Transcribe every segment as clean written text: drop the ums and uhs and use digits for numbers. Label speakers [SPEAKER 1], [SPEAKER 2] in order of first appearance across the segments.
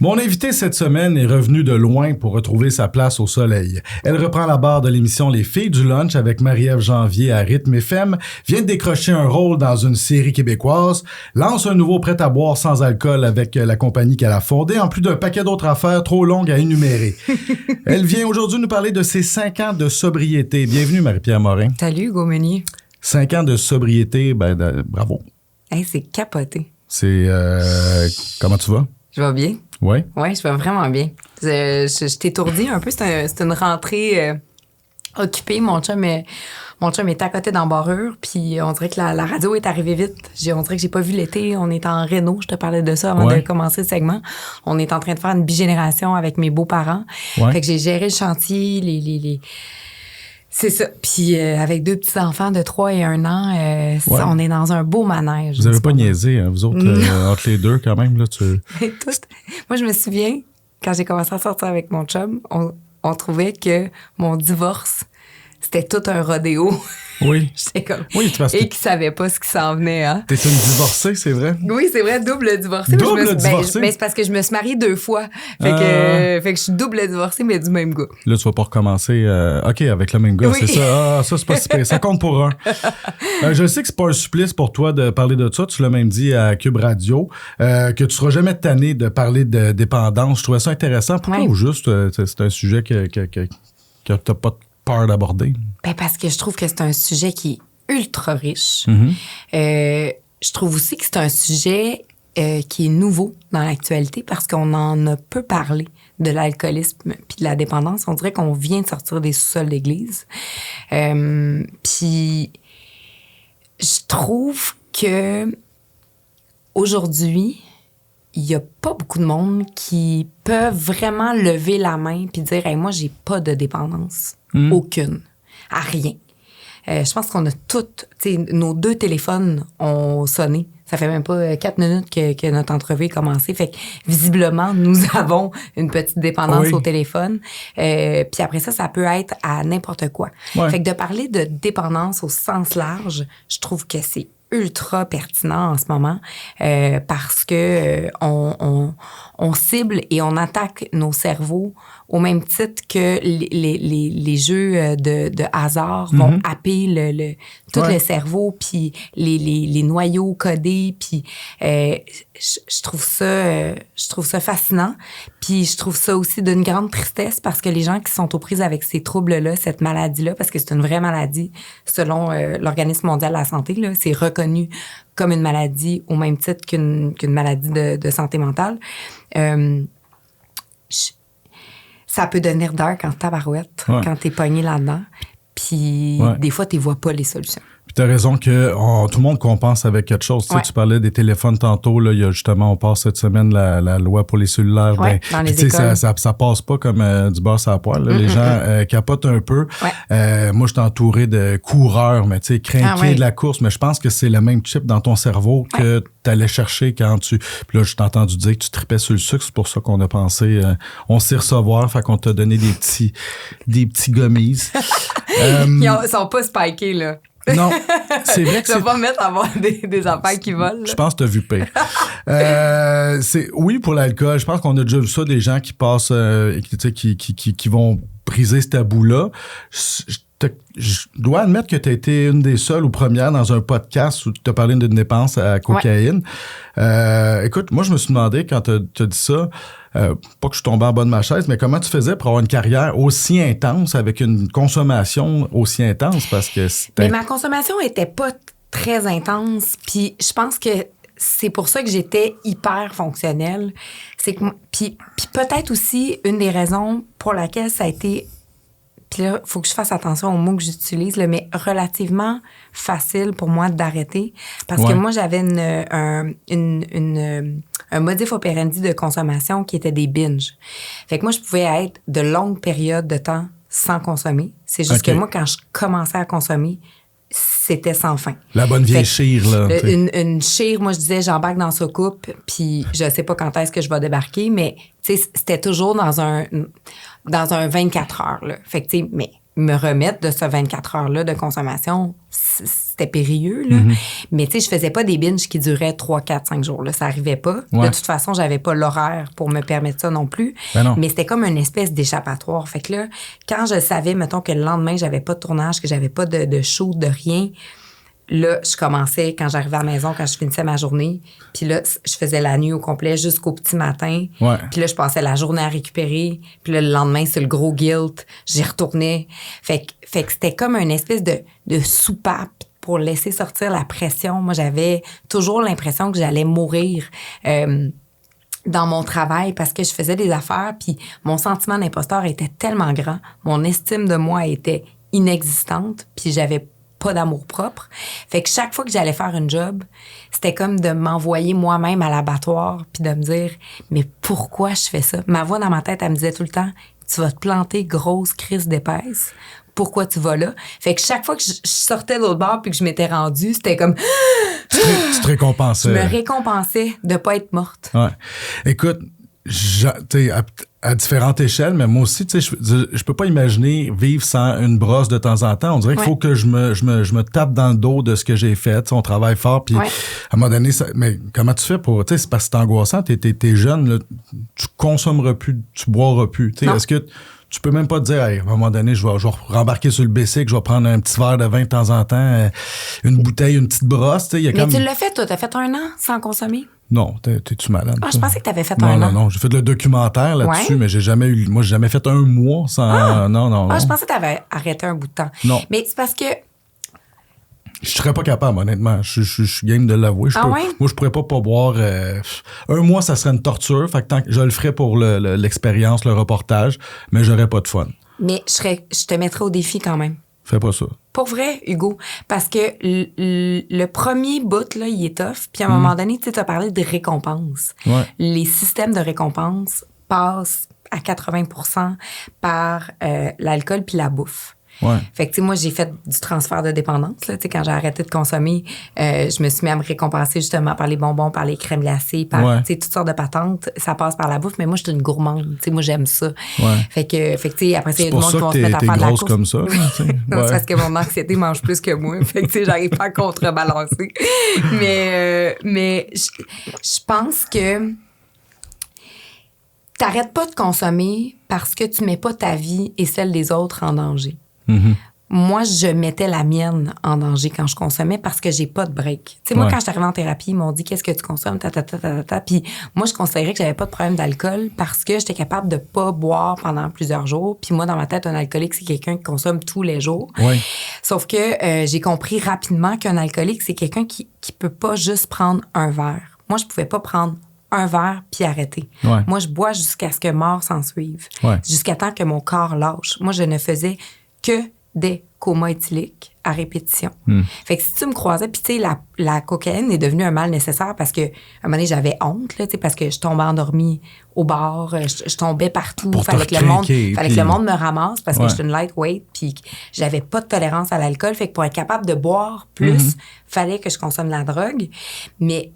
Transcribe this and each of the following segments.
[SPEAKER 1] Mon invitée cette semaine est revenue de loin pour retrouver sa place au soleil. Elle reprend la barre de l'émission Les Filles du Lunch avec Marie-Ève Janvier à Rythme FM, vient de décrocher un rôle dans une série québécoise, lance un nouveau prêt-à-boire sans alcool avec la compagnie qu'elle a fondée, en plus d'un paquet d'autres affaires trop longues à énumérer. Elle vient aujourd'hui nous parler de ses 5 ans de sobriété. Bienvenue Marie-Pierre Morin.
[SPEAKER 2] Salut Hugo Meunier.
[SPEAKER 1] 5 ans de sobriété, bravo.
[SPEAKER 2] Hey, c'est capoté.
[SPEAKER 1] C'est... comment tu vas?
[SPEAKER 2] Je vais bien.
[SPEAKER 1] Oui?
[SPEAKER 2] Oui, je vais vraiment bien. Je t'étourdis un peu. C'est une rentrée occupée. Mon chum est à côté d'embarrure, puis on dirait que la radio est arrivée vite. On dirait que j'ai pas vu l'été. On est en réno. Je te parlais de ça avant de commencer le segment. On est en train de faire une bigénération avec mes beaux-parents. Ouais. Fait que j'ai géré le chantier, C'est ça. Puis avec 2 petits-enfants de 3 et 1 an, on est dans un beau manège.
[SPEAKER 1] Vous avez pas niaisé, hein, vous autres, entre les deux quand même. Là,
[SPEAKER 2] Moi, je me souviens, quand j'ai commencé à sortir avec mon chum, on trouvait que mon divorce, c'était tout un rodéo.
[SPEAKER 1] Oui.
[SPEAKER 2] J'étais comme...
[SPEAKER 1] Oui, parce que...
[SPEAKER 2] Et qui savait pas ce qui s'en venait, hein.
[SPEAKER 1] T'es une divorcée, c'est vrai?
[SPEAKER 2] Oui, c'est vrai, double divorcée.
[SPEAKER 1] Double divorcée?
[SPEAKER 2] C'est parce que je me suis mariée 2 fois. Fait que je suis double divorcée, mais du même gars.
[SPEAKER 1] Là, tu vas pas recommencer, OK, avec le même gars, oui. C'est ça. Ah, ça, c'est pas si pire. Ça compte pour un. Je sais que c'est pas un supplice pour toi de parler de ça. Tu l'as même dit à Cube Radio, que tu seras jamais tanné de parler de dépendance. Je trouvais ça intéressant. Pourquoi ou juste, c'est un sujet que t'as pas peur d'aborder?
[SPEAKER 2] Parce que je trouve que c'est un sujet qui est ultra riche. Je trouve aussi que c'est un sujet qui est nouveau dans l'actualité parce qu'on en a peu parlé de l'alcoolisme puis de la dépendance. On dirait qu'on vient de sortir des sous-sols d'église. Puis je trouve que aujourd'hui, il y a pas beaucoup de monde qui peuvent vraiment lever la main puis dire hey, moi j'ai pas de dépendance. Aucune. À rien. Je pense qu'on a toutes... Nos 2 téléphones ont sonné. Ça fait même pas 4 minutes que notre entrevue est commencée. Fait que, visiblement, nous avons une petite dépendance au téléphone. Puis après ça peut être à n'importe quoi. Ouais. Fait que de parler de dépendance au sens large, je trouve que c'est ultra pertinent en ce moment parce que on cible et on attaque nos cerveaux au même titre que les jeux de hasard vont happer tout le cerveau puis les noyaux codés puis je trouve ça fascinant puis je trouve ça aussi d'une grande tristesse parce que les gens qui sont aux prises avec ces troubles-là, cette maladie-là, parce que c'est une vraie maladie selon l'Organisme mondial de la santé, là, c'est reconnu comme une maladie au même titre qu'une maladie de santé mentale. Ça peut devenir dark en tabarouette quand t'es pogné là-dedans. Puis des fois, t'y vois pas les solutions.
[SPEAKER 1] Puis t'as raison que tout le monde compense avec quelque chose. Tu sais, tu parlais des téléphones tantôt. Là, il y a justement, on passe cette semaine la loi pour les cellulaires.
[SPEAKER 2] Dans les écoles.
[SPEAKER 1] Ça passe pas comme du beurre à la poêle. Les gens capotent un peu. Moi, je suis entouré de coureurs, mais tu sais, crinqués de la course. Mais je pense que c'est le même chip dans ton cerveau que t'allais chercher quand tu... Puis là, je t'ai entendu dire que tu tripais sur le sucre. C'est pour ça qu'on a pensé... on sait recevoir, fait qu'on t'a donné des petits gummies.
[SPEAKER 2] Ils sont pas spikés, là.
[SPEAKER 1] Non, c'est vrai que
[SPEAKER 2] je vais pas me mettre à avoir des affaires qui volent. Là.
[SPEAKER 1] Je pense que t'as vu pire. Oui, pour l'alcool, je pense qu'on a déjà vu ça, des gens qui passent, qui vont briser ce tabou-là. Je dois admettre que tu as été une des seules ou premières dans un podcast où tu as parlé d'une dépense à cocaïne. Écoute, moi, je me suis demandé quand tu as dit ça, pas que je suis tombé en bas de ma chaise, mais comment tu faisais pour avoir une carrière aussi intense avec une consommation aussi intense? Parce que
[SPEAKER 2] mais ma consommation était pas très intense, puis je pense que c'est pour ça que j'étais hyper fonctionnelle. C'est que puis peut-être aussi une des raisons pour laquelle ça a été... Puis là, il faut que je fasse attention aux mots que j'utilise, là, mais relativement facile pour moi d'arrêter. Parce que moi, j'avais un modus operandi de consommation qui était des binges. Fait que moi, je pouvais être de longues périodes de temps sans consommer. C'est juste que moi, quand je commençais à consommer, c'était sans fin.
[SPEAKER 1] La bonne vieille chire, là.
[SPEAKER 2] Une chire, moi, je disais, j'embarque dans sa coupe, puis je sais pas quand est-ce que je vais débarquer, mais tu sais, c'était toujours dans un 24 heures, là. Fait que, tu sais, mais me remettre de ce 24 heures-là de consommation, c'était périlleux, là. Mais tu sais, je faisais pas des binges qui duraient 3, 4, 5 jours, là. Ça arrivait pas.
[SPEAKER 1] Ouais.
[SPEAKER 2] De toute façon, j'avais pas l'horaire pour me permettre ça non plus.
[SPEAKER 1] Ben non.
[SPEAKER 2] Mais c'était comme une espèce d'échappatoire. Fait que là, quand je savais, mettons, que le lendemain, j'avais pas de tournage, que j'avais pas de shoot, de rien, là, je commençais, quand j'arrivais à la maison, quand je finissais ma journée, puis là, je faisais la nuit au complet jusqu'au petit matin.
[SPEAKER 1] Ouais.
[SPEAKER 2] Puis là, je passais la journée à récupérer. Puis là, le lendemain, c'est le gros guilt. J'y retournais. Fait que c'était comme une espèce de soupape pour laisser sortir la pression. Moi, j'avais toujours l'impression que j'allais mourir dans mon travail parce que je faisais des affaires, puis mon sentiment d'imposteur était tellement grand. Mon estime de moi était inexistante, puis j'avais pas d'amour propre. Fait que chaque fois que j'allais faire une job, c'était comme de m'envoyer moi-même à l'abattoir puis de me dire « Mais pourquoi je fais ça? » Ma voix dans ma tête, elle me disait tout le temps « Tu vas te planter, grosse crise d'épaisse. Pourquoi tu vas là? » Fait que chaque fois que je sortais de l'autre bord puis que je m'étais rendue, c'était comme...
[SPEAKER 1] Tu te récompensais.
[SPEAKER 2] Je me récompensais de pas être morte.
[SPEAKER 1] Ouais. Écoute, à différentes échelles, mais moi aussi, tu sais, je peux pas imaginer vivre sans une brosse de temps en temps. On dirait qu'il faut que je me tape dans le dos de ce que j'ai fait. On travaille fort, puis à un moment donné, mais comment tu fais pour, tu sais, c'est parce que c'est angoissant, t'es jeune, là, tu consommeras plus, tu boiras plus. Tu sais, est-ce que tu peux même pas te dire, hey, à un moment donné, je vais rembarquer sur le bicycle, je vais prendre un petit verre de vin de temps en temps, une bouteille, une petite brosse, tu sais.
[SPEAKER 2] Mais tu l'as fait, toi, t'as fait 1 an sans consommer?
[SPEAKER 1] Non, t'es-tu malade?
[SPEAKER 2] Ah, je pensais que t'avais fait
[SPEAKER 1] un
[SPEAKER 2] an.
[SPEAKER 1] Non, j'ai fait le documentaire là-dessus, mais j'ai jamais fait 1 mois sans... Non.
[SPEAKER 2] Ah, je pensais que t'avais arrêté un bout de temps.
[SPEAKER 1] Non.
[SPEAKER 2] Mais c'est parce que...
[SPEAKER 1] Je serais pas capable, honnêtement. Je suis game de l'avouer. Moi, je pourrais pas boire... 1 mois, ça serait une torture. Fait que je le ferais pour l'expérience, le reportage, mais j'aurais pas de fun.
[SPEAKER 2] Mais je te mettrais au défi quand même.
[SPEAKER 1] Fais pas ça.
[SPEAKER 2] Pour vrai, Hugo. Parce que le premier bout, là, il est tough. Puis à un moment donné, tu as parlé de récompense.
[SPEAKER 1] Ouais.
[SPEAKER 2] Les systèmes de récompense passent à 80% par l'alcool puis la bouffe.
[SPEAKER 1] Ouais.
[SPEAKER 2] Fait que, tu sais, moi, j'ai fait du transfert de dépendance, là. Tu sais, quand j'ai arrêté de consommer, je me suis mis à me récompenser justement par les bonbons, par les crèmes glacées, par, tu sais, toutes sortes de patentes. Ça passe par la bouffe, mais moi, je suis une gourmande. Tu sais, moi, j'aime ça.
[SPEAKER 1] Ouais.
[SPEAKER 2] Fait que, tu sais, après, il y a du monde qui vont se mettre à
[SPEAKER 1] faire
[SPEAKER 2] de la
[SPEAKER 1] grosse
[SPEAKER 2] course.
[SPEAKER 1] comme ça.
[SPEAKER 2] Non, c'est parce que mon anxiété mange plus que moi. Fait que, tu sais, j'arrive pas à contrebalancer. Mais je pense que t'arrêtes pas de consommer parce que tu mets pas ta vie et celle des autres en danger.
[SPEAKER 1] Mm-hmm.
[SPEAKER 2] Moi, je mettais la mienne en danger quand je consommais parce que j'ai pas de break. Tu sais, moi, quand je suis arrivée en thérapie, ils m'ont dit « Qu'est-ce que tu consommes? » Puis moi, je considérais que j'avais pas de problème d'alcool parce que j'étais capable de pas boire pendant plusieurs jours. Puis moi, dans ma tête, un alcoolique, c'est quelqu'un qui consomme tous les jours.
[SPEAKER 1] Ouais.
[SPEAKER 2] Sauf que j'ai compris rapidement qu'un alcoolique, c'est quelqu'un qui peut pas juste prendre un verre. Moi, je pouvais pas prendre un verre puis arrêter.
[SPEAKER 1] Ouais.
[SPEAKER 2] Moi, je bois jusqu'à ce que mort s'en suive.
[SPEAKER 1] Ouais.
[SPEAKER 2] Jusqu'à temps que mon corps lâche. Moi, je ne faisais que des comas éthyliques à répétition. Fait que si tu me croisais, puis tu sais, la cocaïne est devenue un mal nécessaire parce que à un moment donné, j'avais honte, là, tu sais, parce que je tombais endormie au bar, je tombais partout. Fallait que le monde me ramasse parce que j'étais une lightweight, puis j'avais pas de tolérance à l'alcool. Fait que pour être capable de boire plus, fallait que je consomme de la drogue. Mais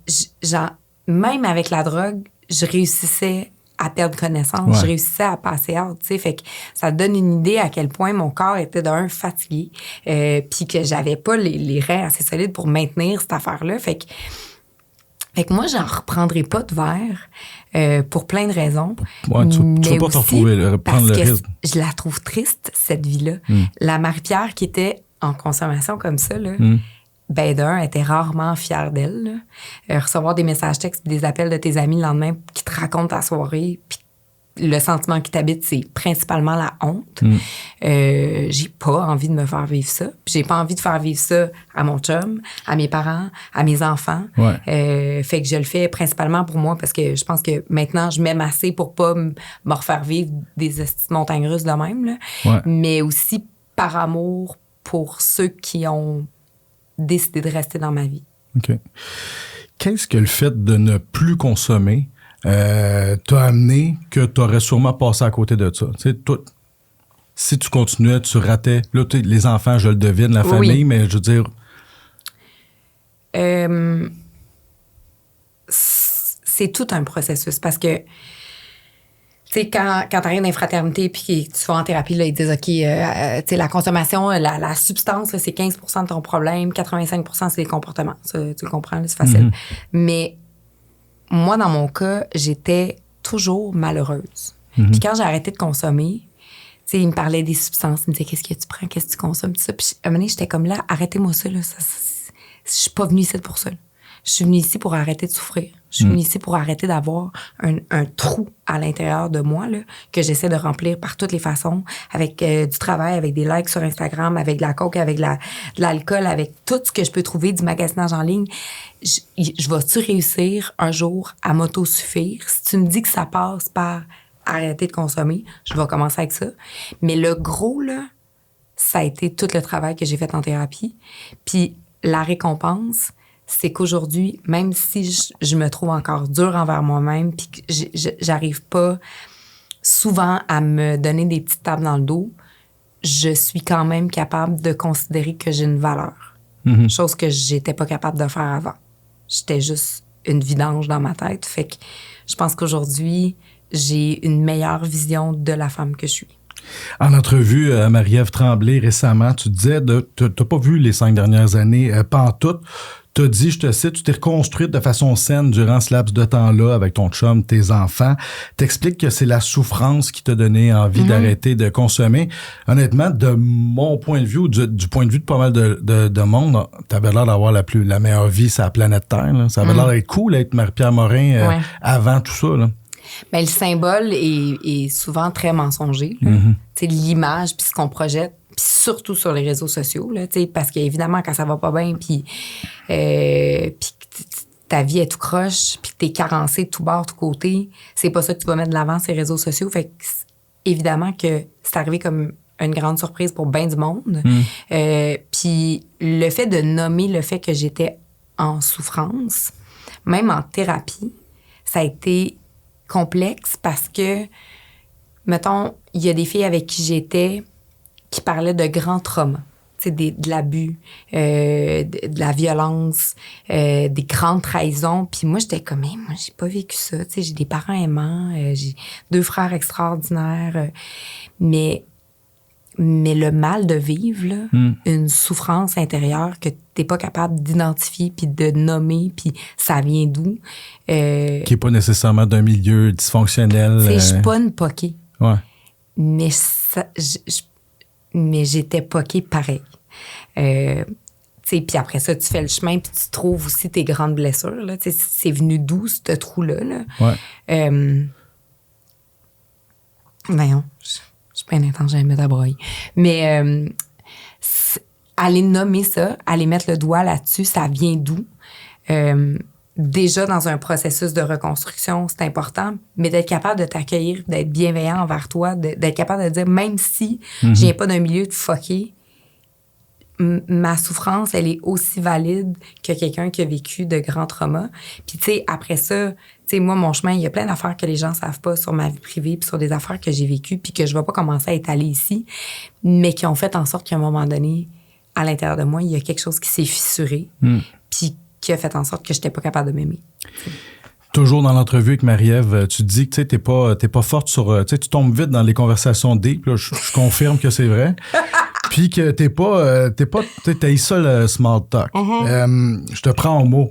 [SPEAKER 2] même avec la drogue, je réussissais à perdre connaissance.
[SPEAKER 1] Ouais.
[SPEAKER 2] Je réussissais à passer out, tu sais. Fait que ça donne une idée à quel point mon corps était fatigué, puis que j'avais pas les reins assez solides pour maintenir cette affaire-là. Fait que moi, j'en reprendrai pas de verre pour plein de raisons.
[SPEAKER 1] Ouais, tu vas pas te retrouver, prendre le risque.
[SPEAKER 2] Je la trouve triste, cette vie-là. La Marie-Pierre qui était en consommation comme ça, là, ben d'un, était rarement fière d'elle. Recevoir des messages textes et des appels de tes amis le lendemain qui te racontent ta soirée, puis le sentiment qui t'habite, c'est principalement la honte. J'ai pas envie de me faire vivre ça. Puis j'ai pas envie de faire vivre ça à mon chum, à mes parents, à mes enfants.
[SPEAKER 1] Ouais.
[SPEAKER 2] Fait que je le fais principalement pour moi parce que je pense que maintenant, je m'aime assez pour pas me refaire vivre des montagnes russes de même. Là.
[SPEAKER 1] Ouais.
[SPEAKER 2] Mais aussi par amour pour ceux qui ont décidé de rester dans ma vie.
[SPEAKER 1] OK. Qu'est-ce que le fait de ne plus consommer t'a amené que tu aurais sûrement passé à côté de ça? Tu sais, toi, si tu continuais, tu ratais. Là, les enfants, je le devine, la famille, mais je veux dire...
[SPEAKER 2] C'est tout un processus parce que Tu sais, quand t'arrives dans une fraternité puis que tu vas en thérapie, là, ils disent, OK, tu sais, la consommation, la substance, là, c'est 15 % de ton problème, 85 % c'est les comportements. Ça, tu le comprends, là, c'est facile. Mais moi, dans mon cas, j'étais toujours malheureuse. Puis quand j'ai arrêté de consommer, tu sais, il me parlait des substances, il me disait, qu'est-ce que tu prends, qu'est-ce que tu consommes, tout ça. Puis à un moment donné, j'étais comme là, arrêtez-moi ça, là. Je suis pas venue ici pour ça, là. Je suis venue ici pour arrêter de souffrir. Je suis venue ici pour arrêter d'avoir un trou à l'intérieur de moi là, que j'essaie de remplir par toutes les façons, avec du travail, avec des likes sur Instagram, avec de la coke, avec de l'alcool, avec tout ce que je peux trouver du magasinage en ligne. Je vais-tu réussir un jour à m'autosuffire? Si tu me dis que ça passe par arrêter de consommer, je vais commencer avec ça. Mais le gros, là, ça a été tout le travail que j'ai fait en thérapie. Puis la récompense, c'est qu'aujourd'hui, même si je me trouve encore dure envers moi-même, puis que j'arrive pas souvent à me donner des petites tapes dans le dos, je suis quand même capable de considérer que j'ai une valeur. Chose que j'étais pas capable de faire avant. J'étais juste une vidange dans ma tête. Fait que je pense qu'aujourd'hui, j'ai une meilleure vision de la femme que je suis.
[SPEAKER 1] En entrevue à Marie-Ève Tremblay récemment, tu disais, t'as pas vu les 5 dernières années, pantoute. Tu as dit, je te cite, tu t'es reconstruite de façon saine durant ce laps de temps-là avec ton chum, tes enfants. T'expliques que c'est la souffrance qui t'a donné envie d'arrêter de consommer. Honnêtement, de mon point de vue, ou du point de vue de pas mal de monde, t'avais l'air d'avoir la meilleure vie sur la planète Terre. Là. Ça avait l'air d'être cool d'être Marie-Pierre Morin avant tout ça. Là.
[SPEAKER 2] Mais le symbole est souvent très mensonger. Tu sais, l'image puis ce qu'on projette. Puis surtout sur les réseaux sociaux, là, parce qu'évidemment, quand ça va pas bien, puis ta vie est tout croche, puis que t'es carencé de tout bord, tout côté, c'est pas ça que tu vas mettre de l'avant, ces réseaux sociaux. Fait que, évidemment que c'est arrivé comme une grande surprise pour bien du monde. Puis le fait de nommer le fait que j'étais en souffrance, même en thérapie, ça a été complexe parce que, mettons, il y a des filles avec qui j'étais qui parlaient de grands traumas, de l'abus, de la violence, des grandes trahisons. Puis moi, j'étais comme, hey, moi, j'ai pas vécu ça. J'ai des parents aimants, j'ai 2 frères extraordinaires. Mais le mal de vivre, là, une souffrance intérieure que t'es pas capable d'identifier puis de nommer, puis ça vient d'où?
[SPEAKER 1] Qui est pas nécessairement d'un milieu dysfonctionnel.
[SPEAKER 2] Je suis pas une poquée.
[SPEAKER 1] Ouais.
[SPEAKER 2] Mais mais j'étais poquée pareil. Puis après ça, tu fais le chemin puis tu trouves aussi tes grandes blessures. Là. C'est venu d'où, ce trou-là? Là?
[SPEAKER 1] Ouais.
[SPEAKER 2] Voyons, je suis pas une intention, j'aime mettre à broyer. Mais aller nommer ça, aller mettre le doigt là-dessus, ça vient d'où? Déjà, dans un processus de reconstruction, c'est important, mais d'être capable de t'accueillir, d'être bienveillant envers toi, d'être capable de dire, même si je viens pas d'un milieu de fucké, ma souffrance, elle est aussi valide que quelqu'un qui a vécu de grands traumas. Puis, tu sais, après ça, tu sais, moi, mon chemin, il y a plein d'affaires que les gens savent pas sur ma vie privée, puis sur des affaires que j'ai vécues, puis que je vais pas commencer à étaler ici, mais qui ont fait en sorte qu'à un moment donné, à l'intérieur de moi, il y a quelque chose qui s'est fissuré, puis qui a fait en sorte que je n'étais pas capable de m'aimer.
[SPEAKER 1] Toujours dans l'entrevue avec Marie-Ève, tu dis que tu n'es pas forte sur... Tu tombes vite dans les conversations deep. Là, je confirme que c'est vrai. Puis que t'as eu ça le small talk. Je te prends au mot.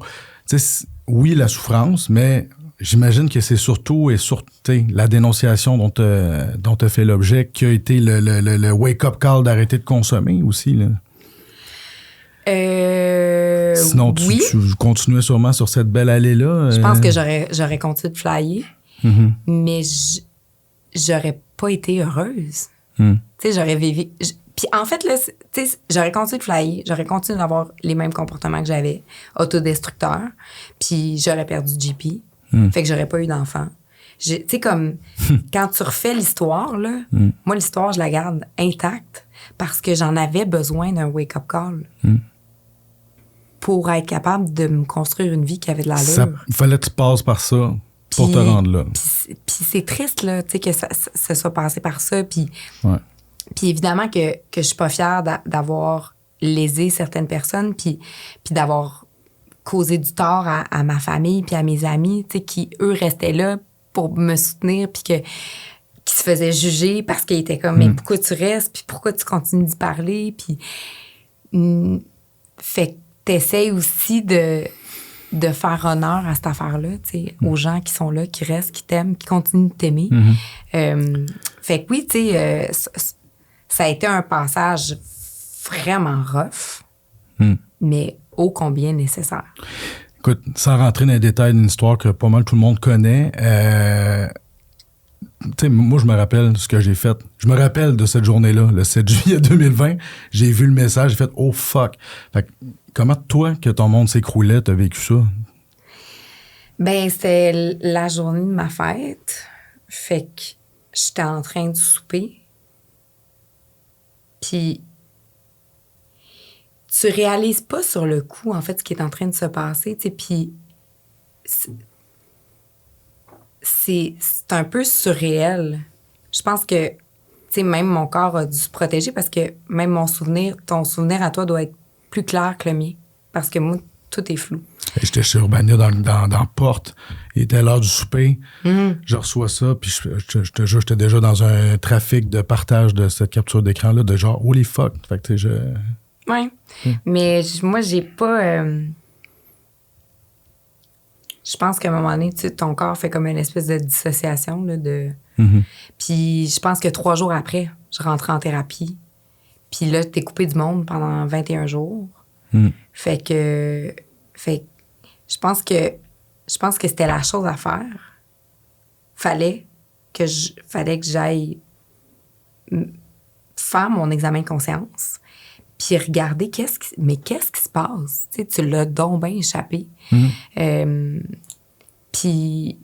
[SPEAKER 1] Oui, la souffrance, mais j'imagine que c'est surtout la dénonciation dont tu as fait l'objet qui a été le wake-up call d'arrêter de consommer aussi, là. Sinon, tu continuais sûrement sur cette belle allée-là.
[SPEAKER 2] Je pense que j'aurais continué de flyer, mais j'aurais pas été heureuse. Tu sais, j'aurais vécu... Puis en fait, là, tu sais, j'aurais continué de flyer, j'aurais continué d'avoir les mêmes comportements que j'avais, autodestructeurs, puis j'aurais perdu JP, fait que j'aurais pas eu d'enfant. Tu sais, comme, quand tu refais l'histoire, là, moi, l'histoire, je la garde intacte parce que j'en avais besoin d'un wake-up call. Pour être capable de me construire une vie qui avait de l'allure.
[SPEAKER 1] Il fallait que tu passes par ça pour te rendre là.
[SPEAKER 2] Puis c'est triste, là, tu sais, que ça soit passé par ça. Puis évidemment que je suis pas fière d'avoir lésé certaines personnes, puis d'avoir causé du tort à ma famille puis à mes amis, tu sais, qui, eux, restaient là pour me soutenir, puis qui se faisait juger parce qu'il était comme, mais pourquoi tu restes, puis pourquoi tu continues d'y parler, puis fait que t'essayes aussi de faire honneur à cette affaire-là, tu sais, aux gens qui sont là, qui restent, qui t'aiment, qui continuent de t'aimer. Fait que oui, tu sais, ça a été un passage vraiment rough, mais ô combien nécessaire.
[SPEAKER 1] Écoute, sans rentrer dans les détails d'une histoire que pas mal tout le monde connaît, tu sais, moi, je me rappelle ce que j'ai fait. Je me rappelle de cette journée-là, le 7 juillet 2020. J'ai vu le message, j'ai fait « Oh, fuck! » Fait que, comment toi, que ton monde s'écroulait, t'as vécu ça?
[SPEAKER 2] Ben, c'était la journée de ma fête. Fait que j'étais en train de souper. Puis tu réalises pas sur le coup, en fait, ce qui est en train de se passer, tu sais, puis c'est un peu surréel. Je pense que, tu sais, même mon corps a dû se protéger parce que même ton souvenir à toi doit être plus clair que le mien. Parce que moi, tout est flou.
[SPEAKER 1] J'étais chez Urbania dans la porte. Il était l'heure du souper. Je reçois ça, puis je te jure, j'étais déjà dans un trafic de partage de cette capture d'écran-là, de genre, holy fuck. Fait que, tu sais,
[SPEAKER 2] Oui. Mais moi, j'ai pas. Je pense qu'à un moment donné, tu sais, ton corps fait comme une espèce de dissociation. Là, Puis je pense que 3 jours après, je rentrais en thérapie. Puis là, t'es coupé du monde pendant 21 jours. Fait que je pense que c'était la chose à faire. Fallait que j'aille faire mon examen de conscience. Puis regarder qu'est-ce qui se passe? Tu sais, tu l'as donc bien échappé. Puis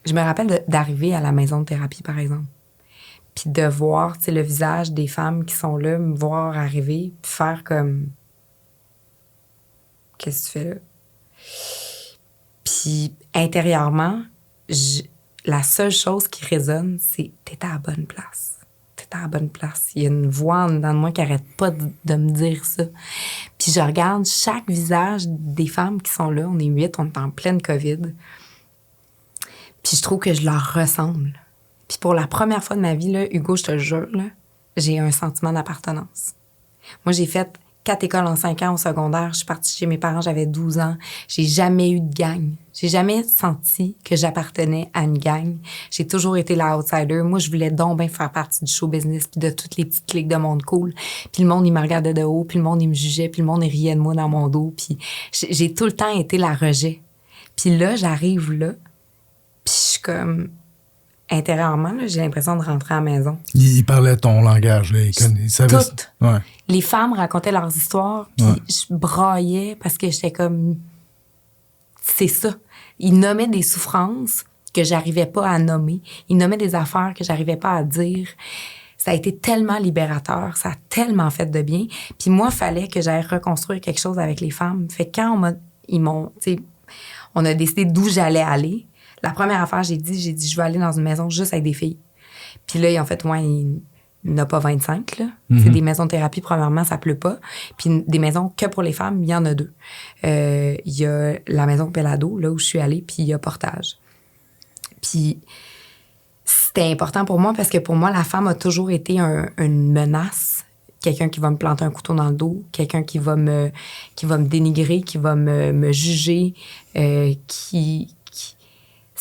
[SPEAKER 2] je me rappelle d'arriver à la maison de thérapie, par exemple. Puis de voir, tu sais, le visage des femmes qui sont là, me voir arriver, puis faire comme... Qu'est-ce que tu fais là? Puis intérieurement, la seule chose qui résonne, c'est « t'étais à la bonne place ». À la bonne place. Il y a une voix en dedans de moi qui arrête pas de me dire ça. Puis je regarde chaque visage des femmes qui sont là. On est 8, on est en pleine COVID. Puis je trouve que je leur ressemble. Puis pour la première fois de ma vie, là, Hugo, je te le jure, là, j'ai un sentiment d'appartenance. Moi, j'ai fait 4 écoles en 5 ans au secondaire. Je suis partie chez mes parents, j'avais 12 ans. J'ai jamais eu de gang. J'ai jamais senti que j'appartenais à une gang. J'ai toujours été la outsider. Moi, je voulais donc bien faire partie du show business puis de toutes les petites cliques de monde cool. Puis le monde, il me regardait de haut, puis le monde, il me jugeait, puis le monde, il riait de moi dans mon dos. Puis j'ai tout le temps été la rejet. Puis là, j'arrive là, puis je suis comme... Intérieurement, là, j'ai l'impression de rentrer à la maison.
[SPEAKER 1] Il parlait ton langage. Là, il savait
[SPEAKER 2] toutes.
[SPEAKER 1] Ouais.
[SPEAKER 2] Les femmes racontaient leurs histoires, puis je braillais parce que j'étais comme... C'est ça. Ils nommaient des souffrances que j'arrivais pas à nommer. Ils nommaient des affaires que j'arrivais pas à dire. Ça a été tellement libérateur. Ça a tellement fait de bien. Puis moi, il fallait que j'aille reconstruire quelque chose avec les femmes. Fait que quand on a décidé d'où j'allais aller, la première affaire, j'ai dit, je vais aller dans une maison juste avec des filles. Puis là, ils ont fait, il n'y en a pas 25, là. C'est des maisons de thérapie, premièrement, ça pleut pas. Puis des maisons que pour les femmes, il y en a 2. Il y a la maison Pelado, là où je suis allée, puis il y a Portage. Puis c'était important pour moi parce que pour moi, la femme a toujours été une menace. Quelqu'un qui va me planter un couteau dans le dos, quelqu'un qui va me dénigrer, qui va me juger,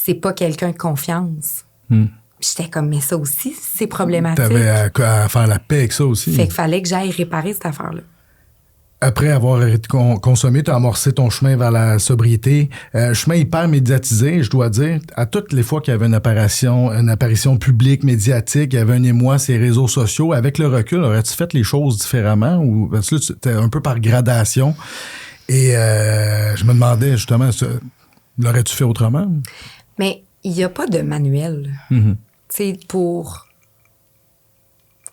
[SPEAKER 2] c'est pas quelqu'un de confiance. J'étais comme, mais ça aussi, c'est problématique.
[SPEAKER 1] T'avais à faire la paix avec ça aussi.
[SPEAKER 2] Fait qu'il fallait que j'aille réparer cette affaire-là.
[SPEAKER 1] Après avoir arrêté de consommer, t'as amorcé ton chemin vers la sobriété. Chemin hyper médiatisé, je dois dire. À toutes les fois qu'il y avait une apparition publique, médiatique, il y avait un émoi sur les réseaux sociaux. Avec le recul, aurais-tu fait les choses différemment? Ou parce que là, c'était un peu par gradation. Et je me demandais justement, l'aurais-tu fait autrement?
[SPEAKER 2] Mais il n'y a pas de manuel. Tu sais, pour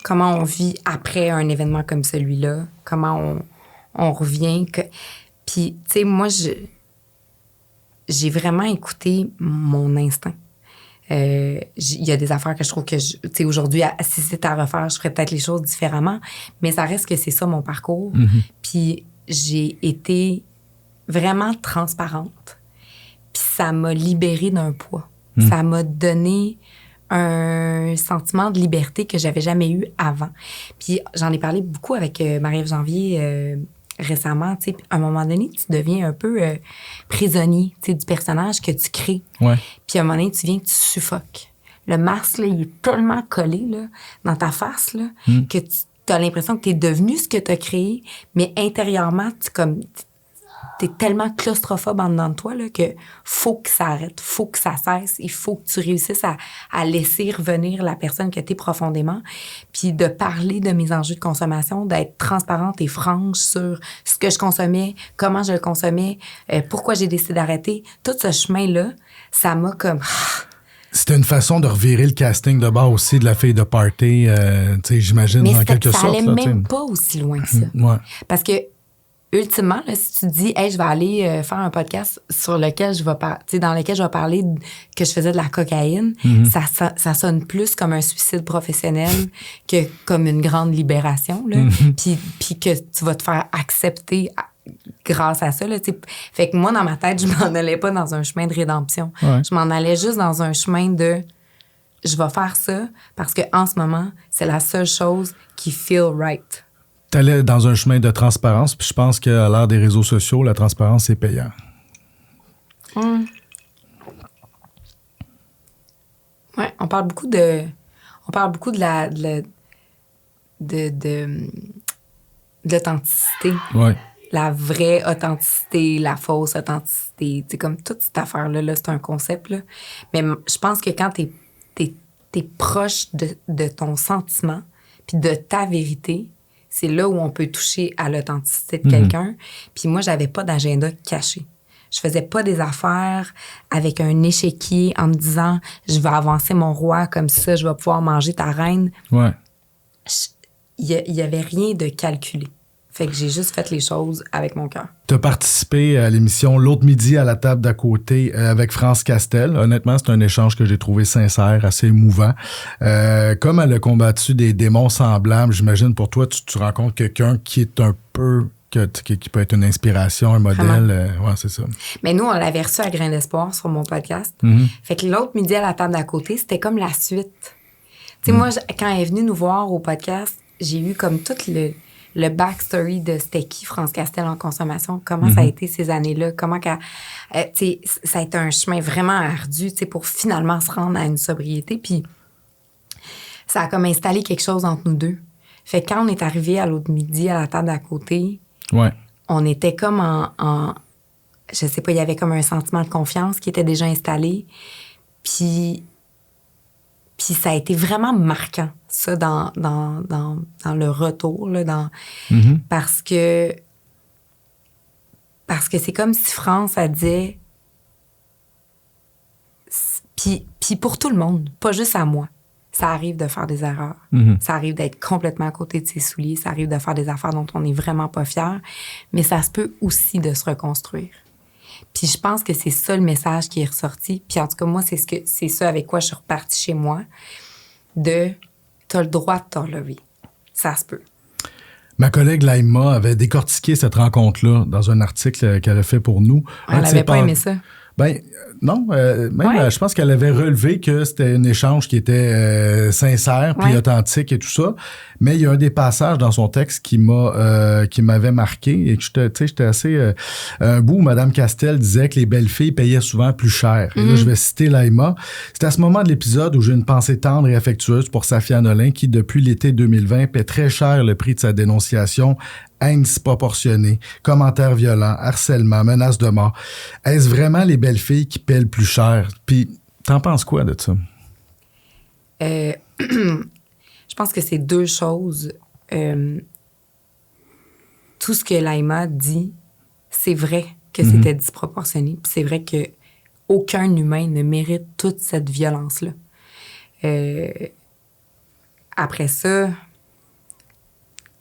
[SPEAKER 2] comment on vit après un événement comme celui-là, comment on revient. Puis, tu sais, moi, j'ai vraiment écouté mon instinct. Il y a des affaires que je trouve que, tu sais, aujourd'hui, si c'était à refaire, je ferais peut-être les choses différemment, mais ça reste que c'est ça mon parcours. Puis, j'ai été vraiment transparente. Puis ça m'a libérée d'un poids. Ça m'a donné un sentiment de liberté que j'avais jamais eu avant. Puis j'en ai parlé beaucoup avec Marie-Ève Janvier récemment. Tu sais, à un moment donné, tu deviens un peu prisonnier, tu sais, du personnage que tu crées.
[SPEAKER 1] Ouais.
[SPEAKER 2] Puis à un moment donné, tu viens que tu suffoques. Le masque, là, il est tellement collé là, dans ta face là, que tu as l'impression que tu es devenu ce que tu as créé, mais intérieurement, t'es tellement claustrophobe en dedans de toi là, que faut que ça arrête, faut que ça cesse, il faut que tu réussisses à laisser revenir la personne que t'es profondément, puis de parler de mes enjeux de consommation, d'être transparente et franche sur ce que je consommais, comment je le consommais, pourquoi j'ai décidé d'arrêter. Tout ce chemin-là, ça m'a comme...
[SPEAKER 1] C'était une façon de revirer le casting de bord aussi de la fille de party, tu sais, j'imagine,
[SPEAKER 2] mais
[SPEAKER 1] en quelque sorte.
[SPEAKER 2] Mais ça allait
[SPEAKER 1] là,
[SPEAKER 2] même pas aussi loin que ça.
[SPEAKER 1] Ouais.
[SPEAKER 2] Parce que ultimement, là, si tu te dis, hey, je vais aller faire un podcast sur lequel dans lequel je vais parler que je faisais de la cocaïne, ça sonne plus comme un suicide professionnel que comme une grande libération, là. Puis que tu vas te faire accepter grâce à ça, là, t'sais. Fait que moi, dans ma tête, je m'en allais pas dans un chemin de rédemption.
[SPEAKER 1] Ouais.
[SPEAKER 2] Je m'en allais juste dans un chemin de je vais faire ça parce que en ce moment, c'est la seule chose qui feel right.
[SPEAKER 1] T'allais dans un chemin de transparence, puis je pense qu'à l'ère des réseaux sociaux, la transparence est payante.
[SPEAKER 2] Ouais, on parle beaucoup de l'authenticité.
[SPEAKER 1] Ouais.
[SPEAKER 2] La vraie authenticité, la fausse authenticité. C'est comme toute cette affaire-là, là, c'est un concept, là. Mais je pense que quand t'es proche de ton sentiment puis de ta vérité, c'est là où on peut toucher à l'authenticité de quelqu'un. Puis moi, j'avais pas d'agenda caché. Je faisais pas des affaires avec un échiquier en me disant « Je vais avancer mon roi, comme ça, je vais pouvoir manger ta reine. »
[SPEAKER 1] Ouais.
[SPEAKER 2] Il y avait rien de calculé. Fait que j'ai juste fait les choses avec mon cœur.
[SPEAKER 1] Tu as participé à l'émission L'autre midi à la table d'à côté avec France Castel. Honnêtement, c'est un échange que j'ai trouvé sincère, assez émouvant. Comme elle a combattu des démons semblables, j'imagine pour toi, tu rencontres quelqu'un qui est un peu... qui peut être une inspiration, un modèle. Ouais, c'est ça.
[SPEAKER 2] Mais nous, on l'avait reçu à Grain d'Espoir sur mon podcast. Fait que l'autre midi à la table d'à côté, c'était comme la suite. Tu sais, moi, quand elle est venue nous voir au podcast, j'ai eu comme tout le backstory de c'était qui France Castel en consommation, comment ça a été ces années-là, comment ça a été un chemin vraiment ardu, pour finalement se rendre à une sobriété. Puis ça a comme installé quelque chose entre nous deux. Fait que quand on est arrivé à l'autre midi à la table d'à côté,
[SPEAKER 1] ouais.
[SPEAKER 2] On était comme en je sais pas, il y avait comme un sentiment de confiance qui était déjà installé. Puis ça a été vraiment marquant, ça, dans le retour, là, parce que c'est comme si France, elle disait... Puis pour tout le monde, pas juste à moi, ça arrive de faire des erreurs. Ça arrive d'être complètement à côté de ses souliers. Ça arrive de faire des affaires dont on n'est vraiment pas fier. Mais ça se peut aussi de se reconstruire. Puis je pense que c'est ça le message qui est ressorti. Puis en tout cas, moi, c'est ça avec quoi je suis repartie chez moi. T'as le droit de t'en lever. Ça se peut.
[SPEAKER 1] Ma collègue Laïma avait décortiqué cette rencontre-là dans un article qu'elle a fait pour nous.
[SPEAKER 2] Elle n'avait pas aimé ça.
[SPEAKER 1] Ben non, je pense qu'elle avait relevé que c'était un échange qui était sincère puis authentique et tout ça. Mais il y a un des passages dans son texte qui m'avait marqué et que j'étais assez un bout où Mme Castel disait que les belles filles payaient souvent plus cher. Et là, je vais citer Laïma. C'est à ce moment de l'épisode où j'ai une pensée tendre et affectueuse pour Safia Nolin qui, depuis l'été 2020, paie très cher le prix de sa dénonciation. Haine disproportionnée, commentaires violents, harcèlement, menaces de mort. Est-ce vraiment les belles filles qui paient le plus cher? Puis, t'en penses quoi de ça?
[SPEAKER 2] Je pense que c'est deux choses. Tout ce que Laïma dit, c'est vrai que c'était disproportionné. Puis c'est vrai que aucun humain ne mérite toute cette violence-là. Après ça...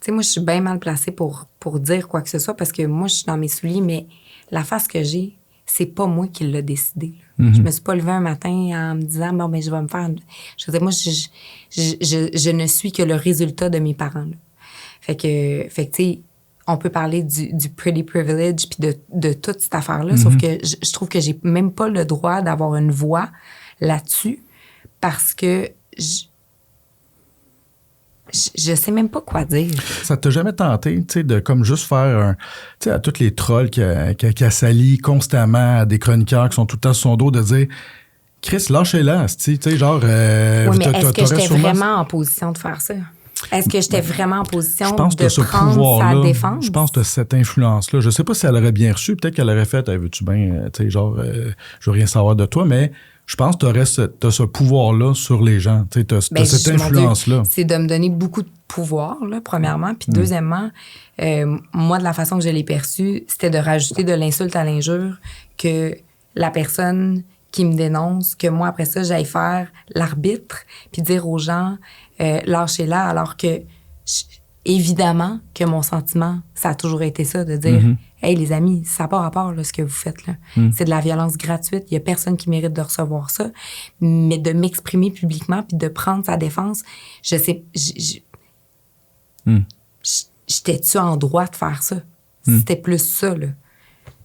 [SPEAKER 2] Tu sais, moi, je suis bien mal placée pour dire quoi que ce soit parce que moi, je suis dans mes souliers, mais la face que j'ai, c'est pas moi qui l'ai décidé. Je me suis pas levée un matin en me disant, bon, ben, je vais me faire... Je veux dire, moi, je ne suis que le résultat de mes parents. Là. Fait que tu sais, on peut parler du pretty privilege puis de toute cette affaire-là. Sauf que je trouve que j'ai même pas le droit d'avoir une voix là-dessus parce que je sais même pas quoi dire.
[SPEAKER 1] Ça t'a jamais tenté, tu sais, de comme juste faire tu sais, à tous les trolls qui assalient constamment à des chroniqueurs qui sont tout le temps sur son dos, de dire Chris, lâchez-la, tu sais, genre.
[SPEAKER 2] Oui, mais est-ce que j'étais vraiment en position de faire ça? Est-ce que j'étais vraiment en position de prendre sa défense?
[SPEAKER 1] Je pense que tu as cette influence-là. Je sais pas si elle aurait bien reçu. Peut-être qu'elle aurait fait, veux-tu bien, tu sais, genre, je veux rien savoir de toi, mais je pense que tu as ce pouvoir-là sur les gens. Tu as cette influence-là.
[SPEAKER 2] C'est de me donner beaucoup de pouvoir, là, premièrement. Puis deuxièmement, moi, de la façon que je l'ai perçu, c'était de rajouter de l'insulte à l'injure, que la personne qui me dénonce, que moi, après ça, j'aille faire l'arbitre, puis dire aux gens, lâchez-la, alors que, évidemment, que mon sentiment, ça a toujours été ça, de dire, hey, les amis, ça n'a pas rapport, là, ce que vous faites, là. C'est de la violence gratuite, il n'y a personne qui mérite de recevoir ça, mais de m'exprimer publiquement, puis de prendre sa défense, je sais, j'étais-tu en droit de faire ça? C'était plus ça, là.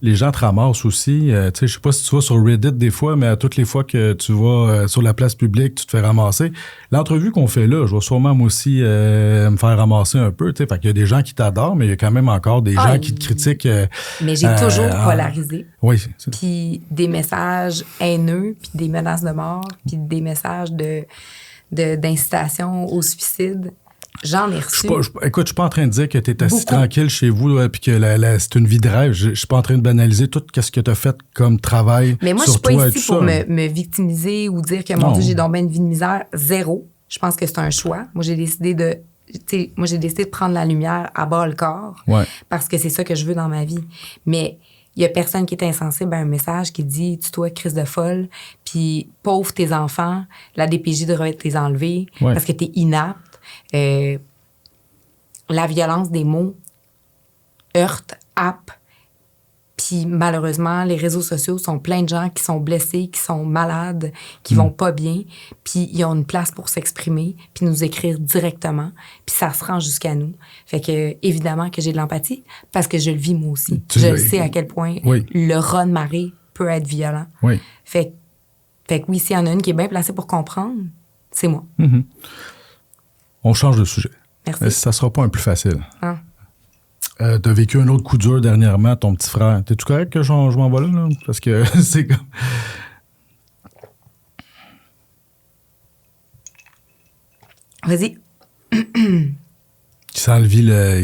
[SPEAKER 1] Les gens te ramassent aussi. Tu sais, je sais pas si tu vas sur Reddit des fois, mais à toutes les fois que tu vas sur la place publique, tu te fais ramasser. L'entrevue qu'on fait là, je vais sûrement moi aussi me faire ramasser un peu. Tu sais, fait qu'il y a des gens qui t'adorent, mais il y a quand même encore des gens qui te critiquent.
[SPEAKER 2] Mais j'ai toujours polarisé.
[SPEAKER 1] Oui.
[SPEAKER 2] Puis des messages haineux, puis des menaces de mort, puis des messages d'incitation au suicide. J'en ai reçu.
[SPEAKER 1] Écoute, je suis pas en train de dire que tu es assis tranquille chez vous et que c'est une vie de rêve. Je suis pas en train de banaliser tout ce que tu as fait comme travail.
[SPEAKER 2] Mais moi, je suis pas ici pour me victimiser ou dire que, mon Dieu, j'ai donc bien une vie de misère. Zéro. Je pense que c'est un choix. Moi, j'ai décidé de prendre la lumière à bas le corps parce que c'est ça que je veux dans ma vie. Mais il y a personne qui est insensible à un message qui dit « Tue-toi, crise de folle, puis pauvre tes enfants, la DPJ devrait te les enlever parce que t'es inapte. » La violence des mots heurte, happe. Puis malheureusement, les réseaux sociaux sont pleins de gens qui sont blessés, qui sont malades, qui vont pas bien. Puis ils ont une place pour s'exprimer, puis nous écrire directement. Puis ça se rend jusqu'à nous. Fait que évidemment que j'ai de l'empathie parce que je le vis moi aussi. Je sais à quel point le raz de marée peut être violent. Fait que oui, s'il y en a une qui est bien placée pour comprendre, c'est moi.
[SPEAKER 1] On change de sujet.
[SPEAKER 2] Merci.
[SPEAKER 1] Ça sera pas un plus facile. T'as vécu un autre coup dur dernièrement, ton petit frère. T'es-tu correct que je m'en vais là? Parce que c'est comme...
[SPEAKER 2] Vas-y.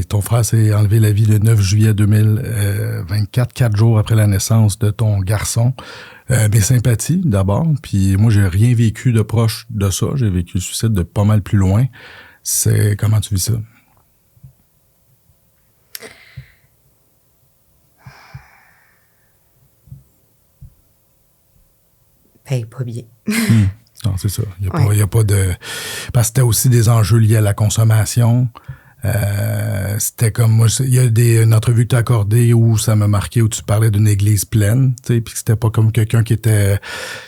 [SPEAKER 1] Ton frère s'est enlevé la vie le 9 juillet 2024, 4 jours après la naissance de ton garçon. Mes sympathies, d'abord. Puis moi, j'ai rien vécu de proche de ça. J'ai vécu le suicide de pas mal plus loin. Comment tu vis ça?
[SPEAKER 2] Pas bien.
[SPEAKER 1] Non, c'est ça. Il y a pas de... Parce que c'était aussi des enjeux liés à la consommation. C'était comme moi, il y a une entrevue que tu as accordée où ça m'a marqué, où tu parlais d'une église pleine, tu sais, puis que c'était pas comme quelqu'un qui était,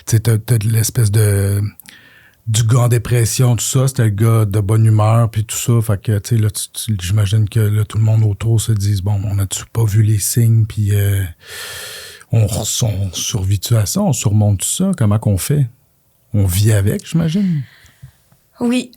[SPEAKER 1] tu sais, t'as de l'espèce du gars en dépression, tout ça, c'était le gars de bonne humeur, puis tout ça, fait que, tu sais, là, j'imagine que là, tout le monde autour se dise, bon, on n'a-tu pas vu les signes, puis on survit-tu à ça, on surmonte tout ça, comment qu'on fait? On vit avec, j'imagine?
[SPEAKER 2] Oui.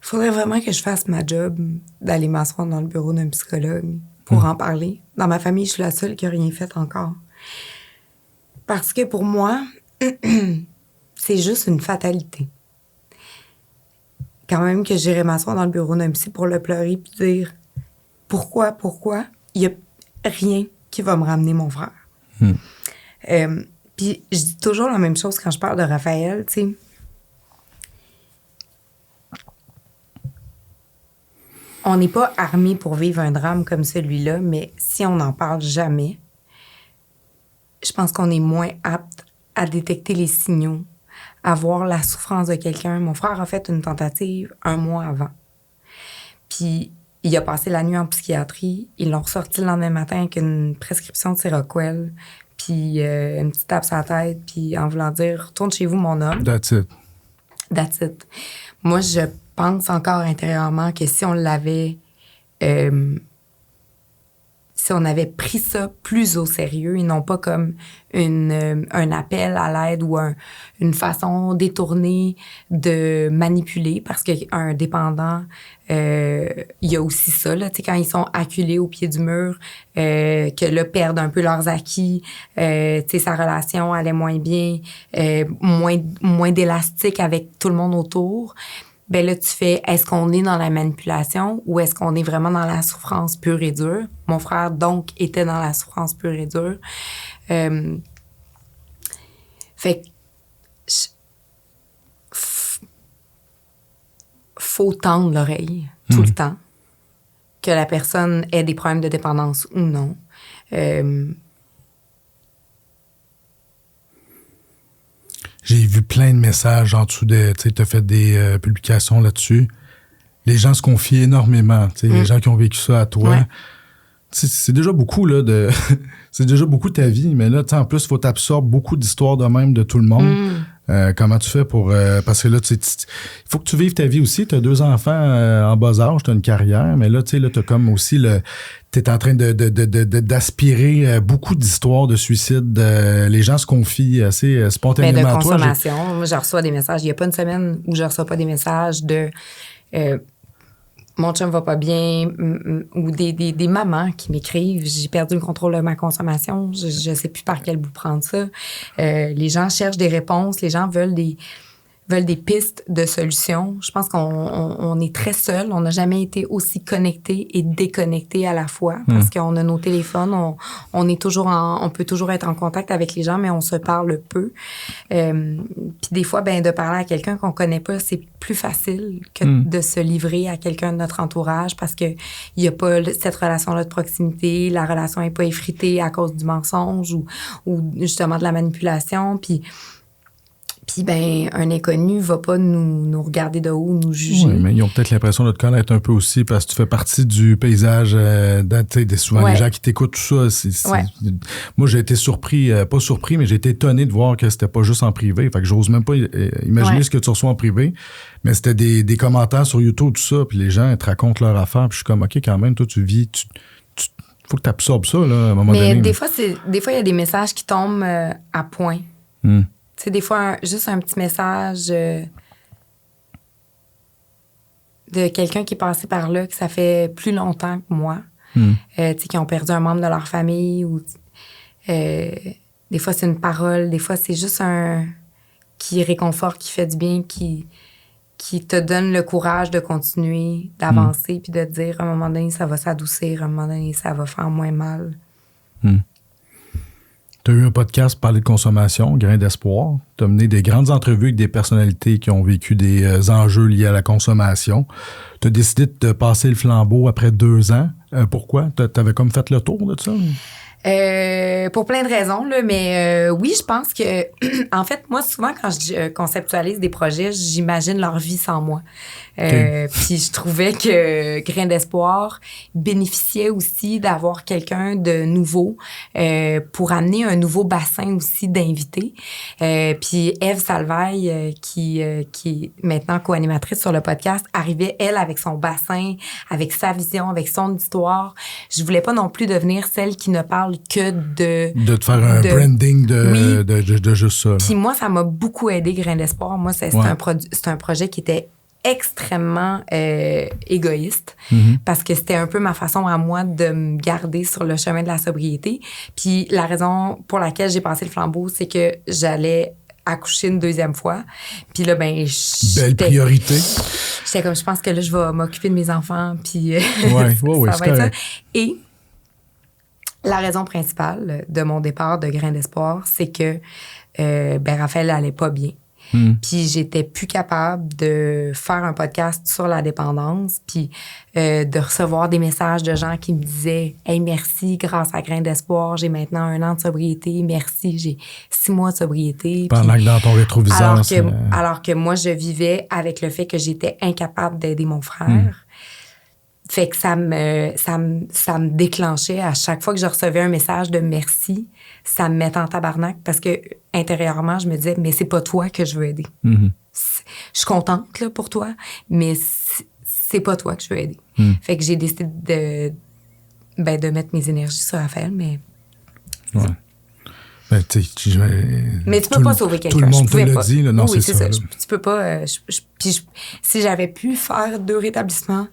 [SPEAKER 2] Il faudrait vraiment que je fasse ma job d'aller m'asseoir dans le bureau d'un psychologue pour en parler. Dans ma famille, je suis la seule qui n'a rien fait encore. Parce que pour moi, c'est juste une fatalité. Quand même que j'irais m'asseoir dans le bureau d'un psy pour le pleurer puis dire pourquoi, il n'y a rien qui va me ramener mon frère. Puis je dis toujours la même chose quand je parle de Raphaël, tu sais. On n'est pas armé pour vivre un drame comme celui-là, mais si on n'en parle jamais, je pense qu'on est moins apte à détecter les signaux, à voir la souffrance de quelqu'un. Mon frère a fait une tentative 1 mois avant. Puis, il a passé la nuit en psychiatrie. Ils l'ont ressorti le lendemain matin avec une prescription de Seroquel. puis une petite tape sur la tête, puis en voulant dire « Retourne chez vous, mon homme. »
[SPEAKER 1] That's it.
[SPEAKER 2] That's it. Moi, je pense encore intérieurement que si on l'avait... si on avait pris ça plus au sérieux et non pas comme un appel à l'aide ou une façon détournée de manipuler, parce qu'un dépendant, il y a aussi ça, là, tu sais, quand ils sont acculés au pied du mur, que là, perdent un peu leurs acquis, tu sais, sa relation allait moins bien, moins d'élastique avec tout le monde autour. Ben là, tu fais, est-ce qu'on est dans la manipulation ou est-ce qu'on est vraiment dans la souffrance pure et dure? Mon frère, donc, était dans la souffrance pure et dure. Fait que, faut tendre l'oreille tout le temps, que la personne ait des problèmes de dépendance ou non.
[SPEAKER 1] J'ai vu plein de messages en dessous de... Tu sais, t'as fait des publications là-dessus. Les gens se confient énormément. Tu sais, les gens qui ont vécu ça à toi. Ouais. C'est déjà beaucoup, là, de... c'est déjà beaucoup ta vie. Mais là, tu sais, en plus, il faut t'absorber beaucoup d'histoires de même de tout le monde. Comment tu fais pour... parce que là, il faut que tu vives ta vie aussi. Tu as 2 enfants en bas âge, tu as une carrière. Mais là, tu sais, là, tu as comme aussi le... Tu es en train d'aspirer beaucoup d'histoires de suicide. Les gens se confient assez spontanément.
[SPEAKER 2] Mais de consommation. Moi, je reçois des messages. Il n'y a pas une semaine où je ne reçois pas des messages de mon chum va pas bien ou des mamans qui m'écrivent. J'ai perdu le contrôle de ma consommation. Je ne sais plus par quel bout prendre ça. Les gens cherchent des réponses. Les gens veulent des pistes de solutions. Je pense qu'on est très seul. On n'a jamais été aussi connecté et déconnecté à la fois parce qu'on a nos téléphones. On est toujours on peut toujours être en contact avec les gens, mais on se parle peu. Puis des fois, de parler à quelqu'un qu'on connaît pas, c'est plus facile que de se livrer à quelqu'un de notre entourage parce que il y a pas cette relation-là de proximité. La relation est pas effritée à cause du mensonge ou justement de la manipulation. Puis un inconnu va pas nous regarder de haut, nous juger.
[SPEAKER 1] Oui, mais ils ont peut-être l'impression de te connaître un peu aussi parce que tu fais partie du paysage. Souvent, les gens qui t'écoutent, tout ça. Moi, j'ai été surpris, pas surpris, mais j'ai été étonné de voir que c'était pas juste en privé. Fait que j'ose même pas imaginer ce que tu reçois en privé. Mais c'était des commentaires sur YouTube, tout ça, puis les gens te racontent leur affaire, puis je suis comme, OK, quand même, toi, tu vis... faut que tu absorbes ça, là, à un moment donné.
[SPEAKER 2] Mais des fois, il y a des messages qui tombent à point. Tu sais, des fois, juste un petit message de quelqu'un qui est passé par là, que ça fait plus longtemps que moi, tu sais, qui ont perdu un membre de leur famille. Ou des fois, c'est une parole. Des fois, c'est juste qui réconforte, qui fait du bien, qui te donne le courage de continuer, d'avancer, puis de te dire, à un moment donné, ça va s'adoucir, à un moment donné, ça va faire moins mal.
[SPEAKER 1] Tu as eu un podcast pour parler de consommation, Grain d'espoir. Tu as mené des grandes entrevues avec des personnalités qui ont vécu des enjeux liés à la consommation. Tu as décidé de te passer le flambeau après 2 ans. Pourquoi? Tu avais comme fait le tour de ça?
[SPEAKER 2] Pour plein de raisons, là, mais oui, je pense que, en fait, moi, souvent, quand je conceptualise des projets, j'imagine leur vie sans moi. Puis je trouvais que Grain d'espoir bénéficiait aussi d'avoir quelqu'un de nouveau pour amener un nouveau bassin aussi d'invités. Puis Ève Salvaille, qui est maintenant co-animatrice sur le podcast, arrivait, elle, avec son bassin, avec sa vision, avec son histoire. Je voulais pas non plus devenir celle qui ne parle que de te faire un branding de juste ça. Puis moi, ça m'a beaucoup aidé, Grain d'espoir. Moi, c'est un projet qui était extrêmement égoïste parce que c'était un peu ma façon à moi de me garder sur le chemin de la sobriété. Puis la raison pour laquelle j'ai passé le flambeau, c'est que j'allais accoucher une 2e fois. Puis là, belle priorité. J'étais comme, je pense que là, je vais m'occuper de mes enfants, puis ça va être ça. Et la raison principale de mon départ de Grain d'espoir, c'est que Raphaël allait pas bien. Puis j'étais plus capable de faire un podcast sur la dépendance, puis de recevoir des messages de gens qui me disaient « Hey, merci, grâce à Grain d'espoir, j'ai maintenant 1 an de sobriété. Merci, j'ai 6 mois de sobriété. » Pendant que dans ton rétroviseur... Alors que moi, je vivais avec le fait que j'étais incapable d'aider mon frère. Fait que ça me déclenchait à chaque fois que je recevais un message de merci, ça me mettait en tabarnak parce que intérieurement, je me disais, mais c'est pas toi que je veux aider.
[SPEAKER 1] Mm-hmm.
[SPEAKER 2] Je suis contente là, pour toi, mais c'est pas toi que je veux aider. Fait que j'ai décidé de mettre mes énergies sur Raphaël, mais...
[SPEAKER 1] Ouais.
[SPEAKER 2] Mais tu peux pas sauver quelqu'un.
[SPEAKER 1] Tout le monde te le dit, là. Non,
[SPEAKER 2] oui,
[SPEAKER 1] c'est ça.
[SPEAKER 2] Tu peux pas... si j'avais pu faire 2 rétablissements,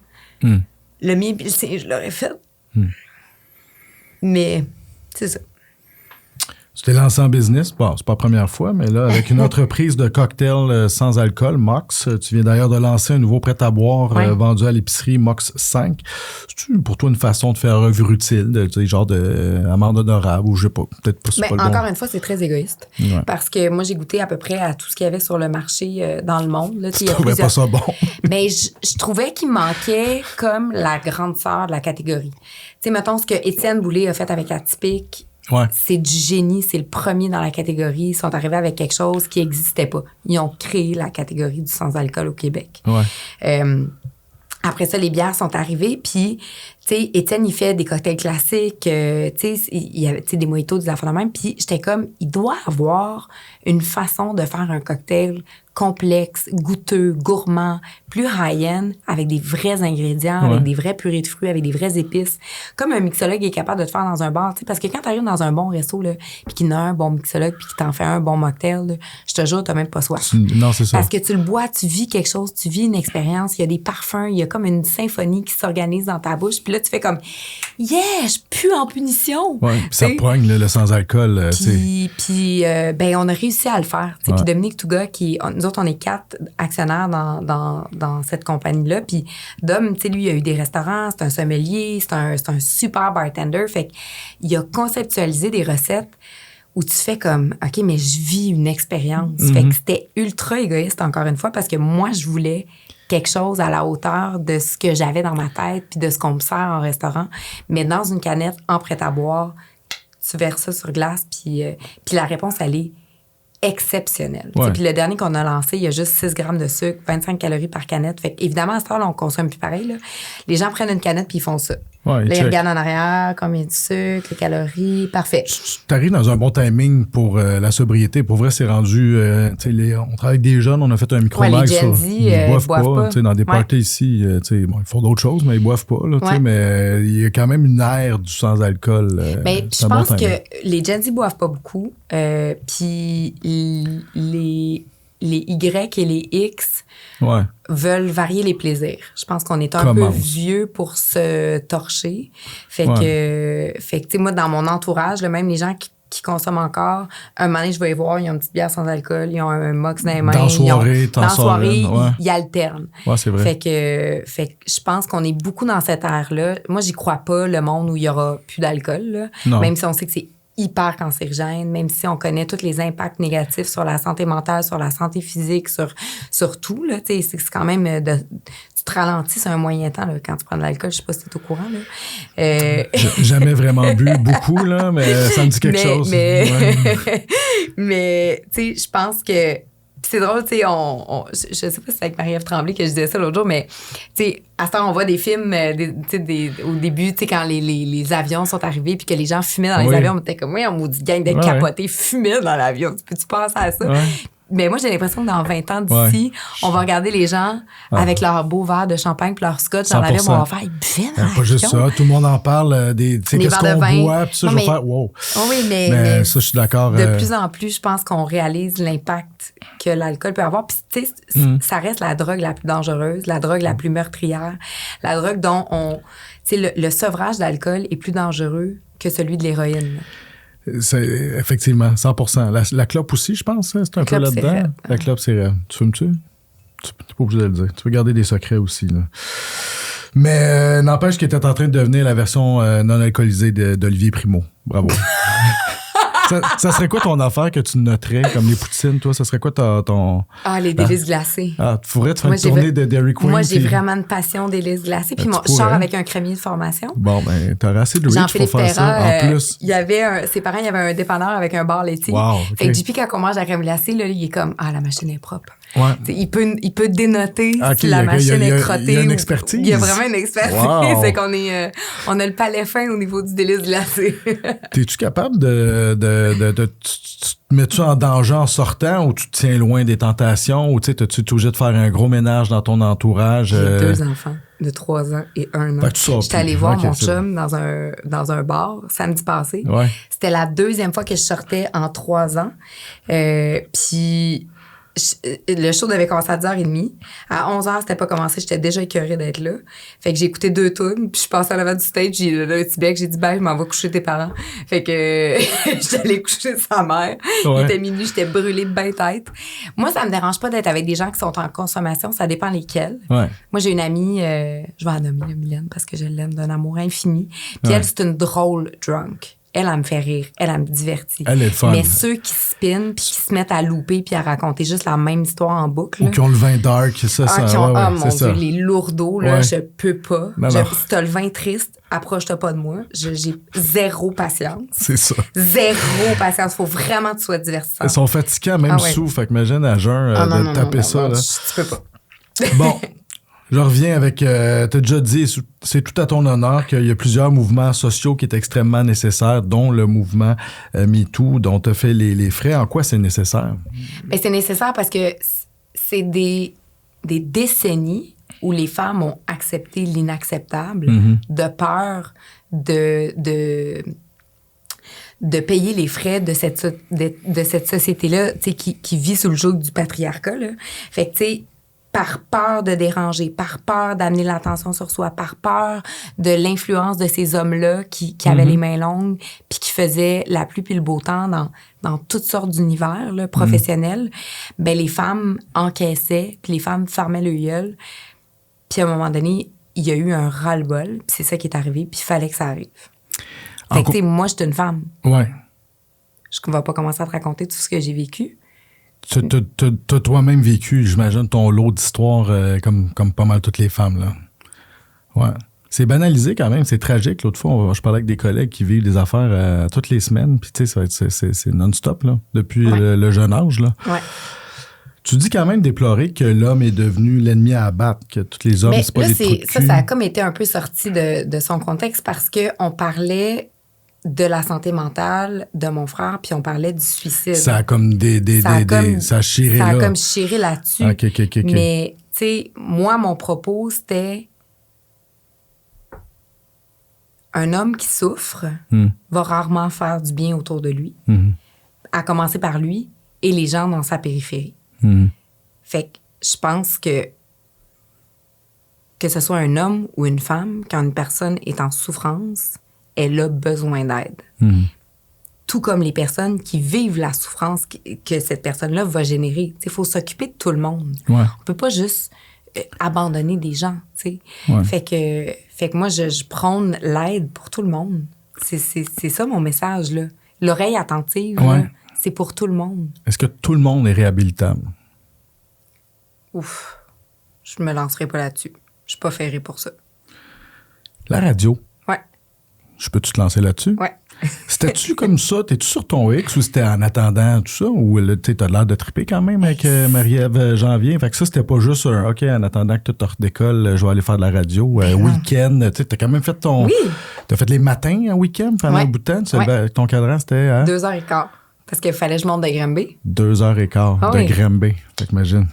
[SPEAKER 2] le mien puis le sien, je l'aurais fait. Mais c'est ça.
[SPEAKER 1] Tu t'es lancé en business, bon, c'est pas la première fois, mais là, avec une entreprise de cocktails sans alcool, Mox. Tu viens d'ailleurs de lancer un nouveau prêt-à-boire vendu à l'épicerie Mox 5. C'est-tu pour toi une façon de faire un revue utile, genre d'amende honorable ou je sais pas, peut-être pas, c'est pas le
[SPEAKER 2] encore
[SPEAKER 1] bon.
[SPEAKER 2] une fois, c'est très égoïste. Parce que moi, j'ai goûté à peu près à tout ce qu'il y avait sur le marché dans le monde. Là,
[SPEAKER 1] tu trouvais pas ça bon?
[SPEAKER 2] Mais je trouvais qu'il manquait comme la grande sœur de la catégorie. Tu sais, mettons ce que Étienne Boulay a fait avec Atypique.
[SPEAKER 1] Ouais.
[SPEAKER 2] C'est du génie, c'est le premier dans la catégorie. Ils sont arrivés avec quelque chose qui n'existait pas. Ils ont créé la catégorie du sans-alcool au Québec.
[SPEAKER 1] Ouais.
[SPEAKER 2] Après ça, les bières sont arrivées, puis, tu sais, Étienne, il fait des cocktails classiques, tu sais, il y avait des mojitos, des affaires de même, puis j'étais comme, il doit avoir une façon de faire un cocktail complexe, goûteux, gourmand, plus high-end, avec des vrais ingrédients, avec des vrais purées de fruits, avec des vraies épices. Comme un mixologue est capable de te faire dans un bar, tu sais, parce que quand t'arrives dans un bon resto, là, puis qu'il y en a un bon mixologue, puis qu'il t'en fait un bon mocktail, là, je te jure, t'as même pas soif.
[SPEAKER 1] Non, c'est ça.
[SPEAKER 2] Parce que tu le bois, tu vis quelque chose, tu vis une expérience, il y a des parfums, il y a comme une symphonie qui s'organise dans ta bouche, puis là, tu fais comme, yeah, je pue en punition.
[SPEAKER 1] Ouais, puis ça poigne, le sans-alcool,
[SPEAKER 2] Puis, on a réussi à le faire. Puis Dominique Touga, nous autres, on est 4 actionnaires dans cette compagnie-là. Puis Dom, tu sais, lui, il a eu des restaurants, c'est un sommelier, c'est un super bartender. Fait qu'il a conceptualisé des recettes où tu fais comme, OK, mais je vis une expérience. Fait que c'était ultra égoïste, encore une fois, parce que moi, je voulais quelque chose à la hauteur de ce que j'avais dans ma tête puis de ce qu'on me sert en restaurant. Mais dans une canette, en prêt-à-boire, tu verses ça sur glace, puis la réponse, elle est exceptionnelle. Puis le dernier qu'on a lancé, il y a juste 6 grammes de sucre, 25 calories par canette. Fait évidemment, à ce temps-là, on consomme plus pareil. Là. Les gens prennent une canette puis ils font ça.
[SPEAKER 1] Ouais,
[SPEAKER 2] là, ils regardent en arrière, combien de sucre, les calories, parfait.
[SPEAKER 1] T'arrives dans un bon timing pour la sobriété. Pour vrai, c'est rendu... on travaille avec des jeunes, on a fait un micro-mag
[SPEAKER 2] les Gen Z,
[SPEAKER 1] ils boivent pas. Dans des parties ici, ils font d'autres choses, mais ils boivent pas. Là, mais il y a quand même une ère du sans-alcool.
[SPEAKER 2] Mais je pense que les Gen Z boivent pas beaucoup. Puis les Y et les X veulent varier les plaisirs. Je pense qu'on est un peu vieux pour se torcher. Fait que tu sais, moi, dans mon entourage, là, même les gens qui consomment encore, un moment donné, je vais les voir, ils ont une petite bière sans alcool, ils ont un mox dans les mains. Dans la soirée, ils alternent.
[SPEAKER 1] Ouais, c'est vrai.
[SPEAKER 2] Fait que je pense qu'on est beaucoup dans cette ère-là. Moi, j'y crois pas, le monde où il y aura plus d'alcool, là. Même si on sait que c'est hyper cancérigène, même si on connaît tous les impacts négatifs sur la santé mentale, sur la santé physique, sur tout, là, tu sais, c'est quand même tu te ralentis sur un moyen temps, là, quand tu prends de l'alcool, je sais pas si t'es au courant, là.
[SPEAKER 1] J'ai jamais vraiment bu beaucoup, là, mais ça me dit quelque chose.
[SPEAKER 2] Mais tu sais, je pense que c'est drôle, tu sais, je sais pas si c'est avec Marie-Ève Tremblay que je disais ça l'autre jour, mais tu sais, à ce temps, on voit des films, au début, tu sais, quand les avions sont arrivés puis que les gens fumaient dans les avions, on était comme, oui, on maudit gang de capotés fumaient dans l'avion. Peux-tu penser à ça? Mais moi, j'ai l'impression que dans 20 ans d'ici, on va regarder les gens avec leur beau verre de champagne puis leur scotch dans l'avion, on va faire, ils buvaient dans l'avion.
[SPEAKER 1] Pas juste ça, tout le monde en parle, qu'est-ce qu'on boit, puis ça, je vais faire, wow.
[SPEAKER 2] Oui, mais
[SPEAKER 1] ça, je suis d'accord.
[SPEAKER 2] De plus en plus, je pense qu'on réalise l'impact que l'alcool peut avoir. Puis, tu sais, ça reste la drogue la plus dangereuse, la drogue la plus meurtrière, la drogue dont tu sais, le sevrage d'alcool est plus dangereux que celui de l'héroïne.
[SPEAKER 1] C'est effectivement 100%. La clope aussi, je pense, c'est un peu là-dedans. La clope, c'est tu fumes-tu? Tu n'es pas obligé de le dire. Tu peux garder des secrets aussi, là. Mais n'empêche qu'il était en train de devenir la version non alcoolisée d'Olivier Primo. Bravo. Ça serait quoi ton affaire que tu noterais comme les poutines, toi? Ça serait quoi ton...
[SPEAKER 2] les délices glacées.
[SPEAKER 1] Tu pourrais te faire une tournée de Dairy Queen.
[SPEAKER 2] Moi, j'ai vraiment une passion délices glacées. Puis je sors avec un crémier de formation.
[SPEAKER 1] Bon, ben, t'aurais assez de reach pour faire ça. En plus.
[SPEAKER 2] Ses parents, il y avait un dépanneur avec un bar laitier.
[SPEAKER 1] Wow,
[SPEAKER 2] Fait que JP, quand on mange la crème glacée, là, il est comme, la machine est propre.
[SPEAKER 1] Ouais.
[SPEAKER 2] Il peut dénoter si
[SPEAKER 1] il
[SPEAKER 2] la machine est crottée.
[SPEAKER 1] Il y a une expertise.
[SPEAKER 2] Il y a vraiment une expertise.
[SPEAKER 1] Wow.
[SPEAKER 2] C'est qu'on est, on a le palais fin au niveau du délice glacé.
[SPEAKER 1] T'es-tu capable de te mets-tu en danger en sortant ou tu te tiens loin des tentations ou tu sais, t'es obligé de faire un gros ménage dans ton entourage?
[SPEAKER 2] J'ai 2 enfants de 3 ans et 1 an. J'étais allée voir mon chum dans un bar samedi passé.
[SPEAKER 1] Ouais.
[SPEAKER 2] C'était la 2e fois que je sortais en 3 ans. Puis le show devait commencer à 10h30. À 11h, c'était pas commencé. J'étais déjà écœurée d'être là. Fait que j'ai écouté 2 tunes. Puis je suis passée à l'avant du stage. J'ai le petit bec. J'ai dit, je m'en vais coucher tes parents. Fait que j'étais allée coucher sa mère. Ouais. Il était minuit. J'étais brûlée ben tête. Moi, ça me dérange pas d'être avec des gens qui sont en consommation. Ça dépend lesquels.
[SPEAKER 1] Ouais.
[SPEAKER 2] Moi, j'ai une amie, je vais la nommer Mylène parce que je l'aime d'un amour infini. Puis elle, c'est une drôle drunk. Elle me fait rire. Elle me divertit.
[SPEAKER 1] Elle est fun.
[SPEAKER 2] Mais ceux qui spinent puis qui se mettent à louper puis à raconter juste la même histoire en boucle.
[SPEAKER 1] Ou qui ont le vin dark, ça.
[SPEAKER 2] Mon Dieu, les lourdeaux, là, je peux pas.
[SPEAKER 1] Non.
[SPEAKER 2] Si t'as le vin triste, approche-toi pas de moi. J'ai zéro patience.
[SPEAKER 1] C'est ça.
[SPEAKER 2] Zéro patience. Faut vraiment que tu sois divertissant.
[SPEAKER 1] Ils sont fatigants, même sous. Fait que imagine à jeun de taper ça. Là.
[SPEAKER 2] Tu peux pas.
[SPEAKER 1] Bon. Je reviens avec, t'as déjà dit, c'est tout à ton honneur qu'il y a plusieurs mouvements sociaux qui est extrêmement nécessaires, dont le mouvement MeToo, dont tu as fait les frais. En quoi c'est nécessaire?
[SPEAKER 2] Bien, c'est nécessaire parce que c'est des décennies où les femmes ont accepté l'inacceptable de peur de payer les frais de cette société-là, tu sais, qui vit sous le joug du patriarcat, là. Fait que, tu sais, par peur de déranger, par peur d'amener l'attention sur soi, par peur de l'influence de ces hommes-là qui avaient les mains longues puis qui faisaient la pluie puis le beau temps dans toutes sortes d'univers là, professionnels, ben les femmes encaissaient puis les femmes fermaient le gueule. Puis à un moment donné, il y a eu un ras-le-bol puis c'est ça qui est arrivé puis il fallait que ça arrive. Fait que, tu sais, moi, je suis une femme.
[SPEAKER 1] Ouais.
[SPEAKER 2] Je ne vais pas commencer à te raconter tout ce que j'ai vécu.
[SPEAKER 1] T'as toi-même vécu, j'imagine, ton lot d'histoires comme pas mal toutes les femmes, là. Ouais. C'est banalisé quand même, c'est tragique. L'autre fois, je parlais avec des collègues qui vivent des affaires toutes les semaines, puis tu sais, c'est non-stop, là, depuis le jeune âge, là.
[SPEAKER 2] Ouais.
[SPEAKER 1] Tu dis quand même déplorer que l'homme est devenu l'ennemi à abattre, que tous les hommes, c'est pas des trous de cul.
[SPEAKER 2] Ça a comme été un peu sorti de son contexte parce qu'on parlait de la santé mentale de mon frère, puis on parlait du suicide.
[SPEAKER 1] Ça a comme ça a chiré là.
[SPEAKER 2] Ça a comme chiré là-dessus.
[SPEAKER 1] OK.
[SPEAKER 2] Mais, tu sais, moi, mon propos, c'était un homme qui souffre va rarement faire du bien autour de lui, à commencer par lui et les gens dans sa périphérie. Fait que je pense que ce soit un homme ou une femme, quand une personne est en souffrance, elle a besoin d'aide. Tout comme les personnes qui vivent la souffrance que cette personne-là va générer. Il faut s'occuper de tout le monde.
[SPEAKER 1] Ouais.
[SPEAKER 2] On peut pas juste abandonner des gens. Ouais. Fait que moi, je prône l'aide pour tout le monde. C'est ça mon message. Là. L'oreille attentive, là, c'est pour tout le monde.
[SPEAKER 1] Est-ce que tout le monde est réhabilitable?
[SPEAKER 2] Ouf, je me lancerai pas là-dessus. Je suis pas ferrée pour ça.
[SPEAKER 1] La radio.
[SPEAKER 2] Ouais.
[SPEAKER 1] Je peux-tu te lancer là-dessus?
[SPEAKER 2] Ouais.
[SPEAKER 1] C'était-tu comme ça? T'es-tu sur ton X ou c'était en attendant tout ça? Ou t'as l'air de triper quand même avec Marie-Ève Janvier? Fait que ça, c'était pas juste un OK, en attendant que tu redécolles, je vais aller faire de la radio. Week-end, t'as quand même fait ton.
[SPEAKER 2] Oui.
[SPEAKER 1] T'as fait les matins en week-end pendant un bout de temps? Ton cadran, c'était à
[SPEAKER 2] 2h15. Parce qu'il fallait que je monte de Granby.
[SPEAKER 1] 2h15 de Granby. Fait qu'imagine.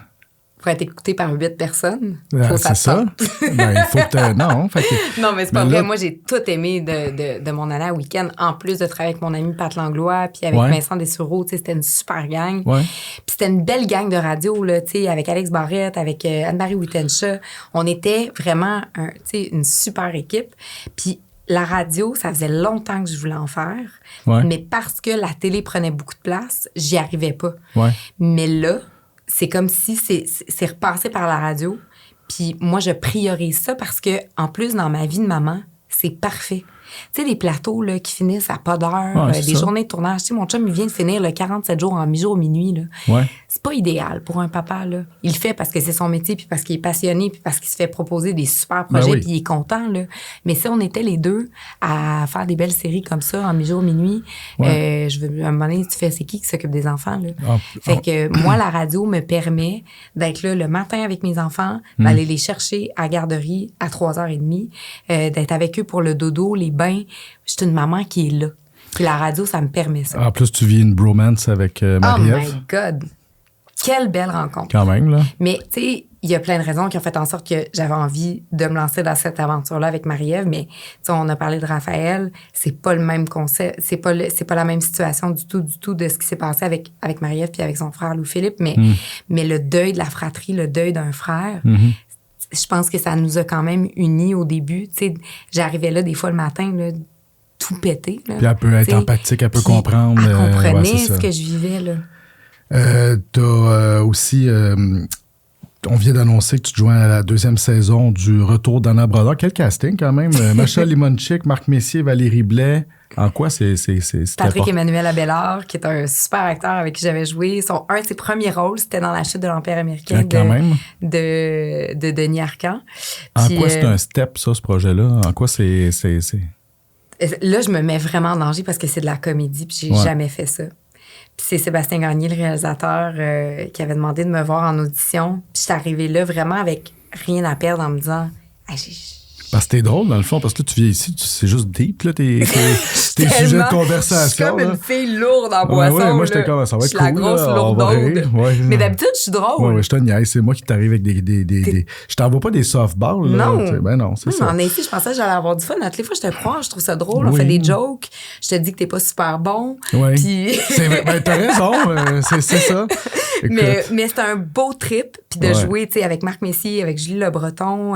[SPEAKER 2] Pour être écouté par 8 personnes.
[SPEAKER 1] C'est ça. Ben, il faut que non. Fait que,
[SPEAKER 2] non, mais c'est pas vrai. Moi, j'ai tout aimé de mon année à week-end. En plus de travailler avec mon ami Pat Langlois, puis avec Vincent Dessureau, c'était une super gang. Puis c'était une belle gang de radio, là, avec Alex Barrette, avec Anne-Marie Wittenshaw. On était vraiment une super équipe. Puis la radio, ça faisait longtemps que je voulais en faire. Mais parce que la télé prenait beaucoup de place, j'y arrivais pas. Mais là, c'est comme si c'est repassé par la radio. Puis moi, je priorise ça parce que, en plus, dans ma vie de maman, c'est parfait. Tu sais, des plateaux là, qui finissent à pas d'heure, des journées de tournage. Tu sais, mon chum, il vient de finir le 47 jours en mi-jour, minuit. Là.
[SPEAKER 1] Ouais.
[SPEAKER 2] C'est pas idéal pour un papa. Là. Il le fait parce que c'est son métier, puis parce qu'il est passionné, puis parce qu'il se fait proposer des super projets, puis il est content. Là. Mais si on était les deux à faire des belles séries comme ça, en mi-jour, minuit, à un moment donné, tu fais, c'est qui s'occupe des enfants? Là? Fait que moi, la radio me permet d'être là le matin avec mes enfants, d'aller les chercher à la garderie à 3h30, d'être avec eux pour le dodo, les bains. Je suis une maman qui est là. Puis la radio, ça me permet ça.
[SPEAKER 1] En plus, tu vis une bromance avec Marie-Ève.
[SPEAKER 2] Oh my God! Quelle belle rencontre.
[SPEAKER 1] Quand même, là.
[SPEAKER 2] Mais, tu sais, il y a plein de raisons qui ont fait en sorte que j'avais envie de me lancer dans cette aventure-là avec Marie-Ève. Mais, tu sais, on a parlé de Raphaël. C'est pas le même concept. C'est pas la même situation du tout de ce qui s'est passé avec Marie-Ève puis avec son frère Louis-Philippe. Mais le deuil de la fratrie, le deuil d'un frère, je pense que ça nous a quand même unis au début. Tu sais, j'arrivais là des fois le matin, là, tout pété. Là,
[SPEAKER 1] puis elle peut être empathique, elle peut comprendre.
[SPEAKER 2] Elle comprenait ce que je vivais, là.
[SPEAKER 1] T'as aussi... on vient d'annoncer que tu te joins à la 2e saison du Retour d'Anna Brodeur. Quel casting, quand même. Macha Limonchik, Marc Messier, Valérie Blais. En quoi c'est
[SPEAKER 2] Patrick-Emmanuel Abellard, qui est un super acteur avec qui j'avais joué. Un de ses premiers rôles, c'était dans La chute de l'Empire américain de Denis Arcand.
[SPEAKER 1] En quoi c'est un step, ça, ce projet-là? En quoi c'est...
[SPEAKER 2] Là, je me mets vraiment en danger parce que c'est de la comédie, puis j'ai jamais fait ça. Puis c'est Sébastien Gagné, le réalisateur, qui avait demandé de me voir en audition. Puis je suis arrivée là vraiment avec rien à perdre en me disant...
[SPEAKER 1] Parce que t'es drôle, dans le fond, parce que là, tu viens ici, c'est juste deep, là, tes sujets de conversation.
[SPEAKER 2] Je suis comme une fille lourde en
[SPEAKER 1] boisson.
[SPEAKER 2] Ouais,
[SPEAKER 1] moi, j'étais comme, ça va être cool.
[SPEAKER 2] Je suis la grosse lourdaude. Mais d'habitude, je suis drôle.
[SPEAKER 1] Oui, je te niaise. C'est moi qui t'arrive avec des... Je t'envoie pas des softballs, là.
[SPEAKER 2] Non.
[SPEAKER 1] Ben non, c'est ça.
[SPEAKER 2] En effet, je pensais que j'allais avoir du fun. À toutes les fois, je te crois, je trouve ça drôle. On fait des jokes. Je te dis que t'es pas super bon.
[SPEAKER 1] Oui.
[SPEAKER 2] Puis...
[SPEAKER 1] Ben, t'as raison. C'est ça.
[SPEAKER 2] Mais c'est un beau trip. Puis de jouer, tu sais, avec Marc Messier, avec Julie Le Breton...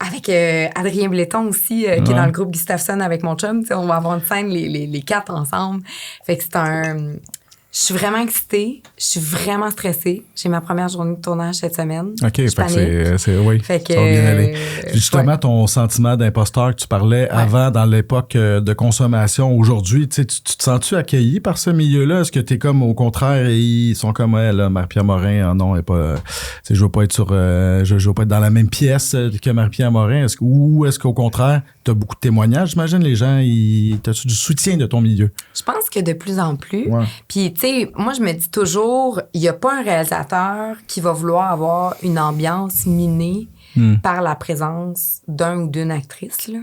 [SPEAKER 2] avec Adrien Bléton aussi, qui est dans le groupe Gustafsson avec mon chum. On va avoir une scène, les 4 ensemble. Fait que c'est Je suis vraiment excitée. Je suis vraiment stressée. J'ai ma première journée de tournage cette semaine. OK,
[SPEAKER 1] oui.
[SPEAKER 2] Fait que,
[SPEAKER 1] ça va bien aller. Justement, ton sentiment d'imposteur que tu parlais avant, dans l'époque de consommation, aujourd'hui, tu te sens-tu accueilli par ce milieu-là? Est-ce que t'es comme, au contraire, ils sont comme, là, Marie-Pierre Morin, non, elle est pas, je veux pas être je veux pas être dans la même pièce que Marie-Pierre Morin. Ou est-ce qu'au contraire, t'as beaucoup de témoignages? J'imagine les gens, t'as-tu du soutien de ton milieu?
[SPEAKER 2] Je pense que de plus en plus. Puis, tu sais, moi, je me dis toujours, il n'y a pas un réalisateur qui va vouloir avoir une ambiance minée par la présence d'un ou d'une actrice, là.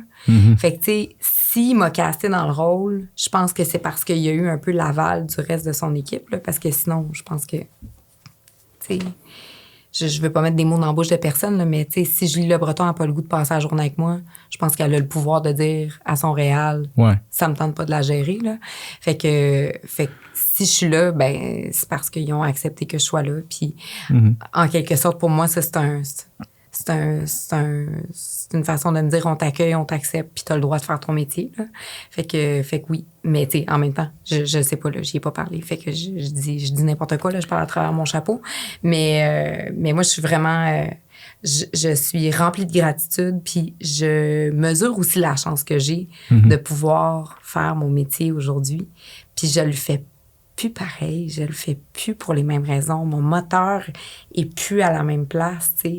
[SPEAKER 2] Fait que, tu sais, s'il m'a casté dans le rôle, je pense que c'est parce qu'il y a eu un peu l'aval du reste de son équipe, là, parce que sinon, je pense que, tu sais... Je veux pas mettre des mots dans la bouche de personne, là, mais tu sais, si Julie Le Breton n'a pas le goût de passer la journée avec moi, je pense qu'elle a le pouvoir de dire à son réal, ça me tente pas de la gérer, là. Fait que si je suis là, ben c'est parce qu'ils ont accepté que je sois là. Puis en quelque sorte, pour moi, ça c'est une façon de me dire on t'accueille, on t'accepte, puis t'as le droit de faire ton métier, là. Fait que oui. Mais tu sais, en même temps, je sais pas, là, j'y ai pas parlé. Fait que je dis n'importe quoi, là, je parle à travers mon chapeau. Mais moi, je suis vraiment... je suis remplie de gratitude, puis je mesure aussi la chance que j'ai de pouvoir faire mon métier aujourd'hui. Puis je le fais plus pareil, je le fais plus pour les mêmes raisons. Mon moteur est plus à la même place, tu sais.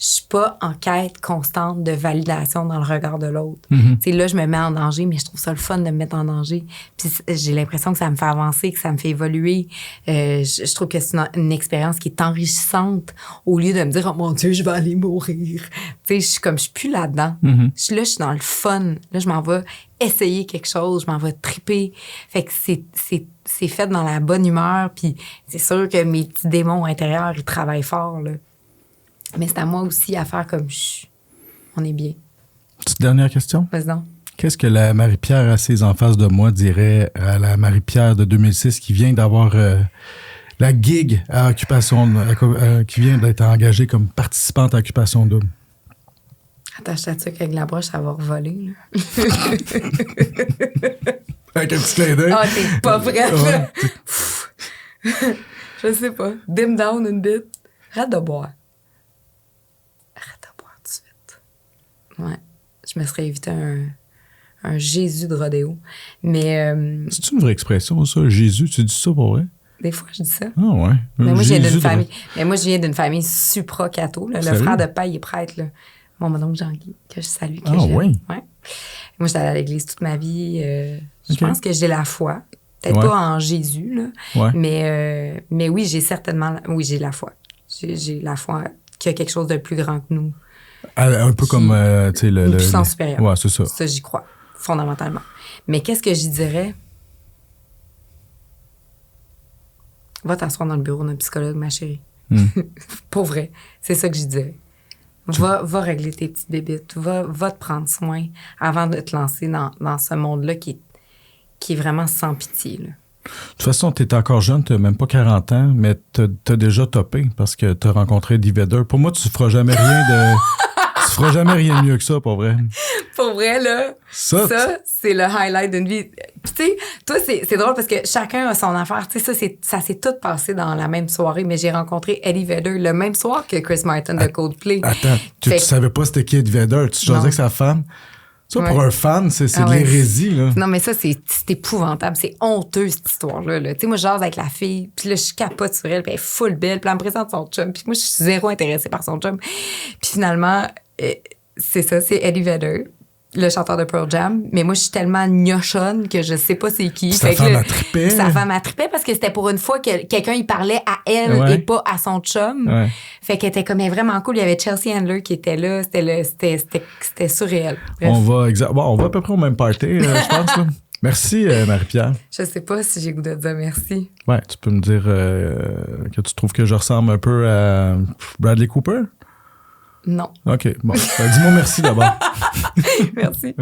[SPEAKER 2] Je suis pas en quête constante de validation dans le regard de l'autre. Tu sais, là, je me mets en danger, mais je trouve ça le fun de me mettre en danger. Puis j'ai l'impression que ça me fait avancer, que ça me fait évoluer. Je trouve que c'est une expérience qui est enrichissante au lieu de me dire « Oh mon Dieu, je vais aller mourir ». Tu sais, je suis plus là-dedans. Je suis dans le fun. Là, je m'en vais essayer quelque chose, je m'en vais triper. Fait que c'est fait dans la bonne humeur, puis c'est sûr que mes petits démons intérieurs, ils travaillent fort, là. Mais c'est à moi aussi à faire comme on est bien.
[SPEAKER 1] Petite dernière question.
[SPEAKER 2] Vas-y donc.
[SPEAKER 1] Qu'est-ce que la Marie-Pierre assise en face de moi dirait à la Marie-Pierre de 2006 qui vient d'avoir la gig à Occupation qui vient d'être engagée comme participante à Occupation Double?
[SPEAKER 2] Attache ta tuque avec la broche, ça va revoler, là.
[SPEAKER 1] Avec un petit clin d'œil.
[SPEAKER 2] Ah, t'es pas prête, là. Je sais pas. Dim down une bit. Arrête de boire. Ouais, je me serais évité un Jésus de rodéo. Mais...
[SPEAKER 1] C'est une vraie expression, ça? Jésus, tu dis ça pour vrai?
[SPEAKER 2] Des fois, je dis ça.
[SPEAKER 1] Ah ouais.
[SPEAKER 2] Mais moi, je viens d'une famille supra-catho. Le frère de père, il est prêtre. Là. Mon oncle Jean-Guy, que je salue.
[SPEAKER 1] Ah oui?
[SPEAKER 2] Ouais. Moi, j'étais allée à l'église toute ma vie. Je pense que j'ai la foi. Peut-être pas en Jésus, là. Mais oui, j'ai certainement... Oui, j'ai la foi. J'ai la foi qu'il y a quelque chose de plus grand que nous.
[SPEAKER 1] Un peu comme, tu sais,
[SPEAKER 2] une puissance supérieure.
[SPEAKER 1] Ouais, c'est ça.
[SPEAKER 2] Ça, j'y crois, fondamentalement. Mais qu'est-ce que j'y dirais? Va t'asseoir dans le bureau d'un psychologue, ma chérie. Pour vrai. C'est ça que j'y dirais. Va régler tes petites bébites. Va te prendre soin avant de te lancer dans ce monde-là qui est vraiment sans pitié, là.
[SPEAKER 1] De toute façon, tu es encore jeune, tu n'as même pas 40 ans, mais tu as déjà topé parce que tu as rencontré Eddie Vedder. Pour moi, tu feras jamais rien de... Tu feras jamais rien de mieux que ça, pour vrai.
[SPEAKER 2] Pour vrai, là, ça c'est le highlight d'une vie. Puis, tu sais, toi, c'est drôle parce que chacun a son affaire. Tu sais, ça s'est tout passé dans la même soirée, mais j'ai rencontré Eddie Vedder le même soir que Chris Martin de Coldplay.
[SPEAKER 1] Attends, tu savais pas c'était qui Eddie Vedder? Tu jasais avec sa femme? Ça, pour un fan, c'est de l'hérésie, là.
[SPEAKER 2] Non, mais ça, c'est épouvantable. C'est honteux, cette histoire-là. Là. Tu sais, moi, je jase avec la fille, puis là, je capote sur elle, puis elle est full belle, puis elle me présente son chum, puis moi, je suis zéro intéressée par son chum. Puis finalement, c'est ça, c'est Eddie Vedder, le chanteur de Pearl Jam. Mais moi, je suis tellement gnochonne que je sais pas c'est qui.
[SPEAKER 1] Sa femme a trippé.
[SPEAKER 2] Sa femme a trippé parce que c'était pour une fois que quelqu'un, il parlait à elle et pas à son chum. Ouais. Fait qu'elle était comme vraiment cool. Il y avait Chelsea Handler qui était là. C'était surréel. Bref.
[SPEAKER 1] On va à peu près au même party, je pense. Là. Merci, Marie-Pierre.
[SPEAKER 2] Je sais pas si j'ai goût de te dire merci.
[SPEAKER 1] Ouais, tu peux me dire que tu trouves que je ressemble un peu à Bradley Cooper?
[SPEAKER 2] Non.
[SPEAKER 1] OK, bon. Dis-moi merci d'abord.
[SPEAKER 2] Merci.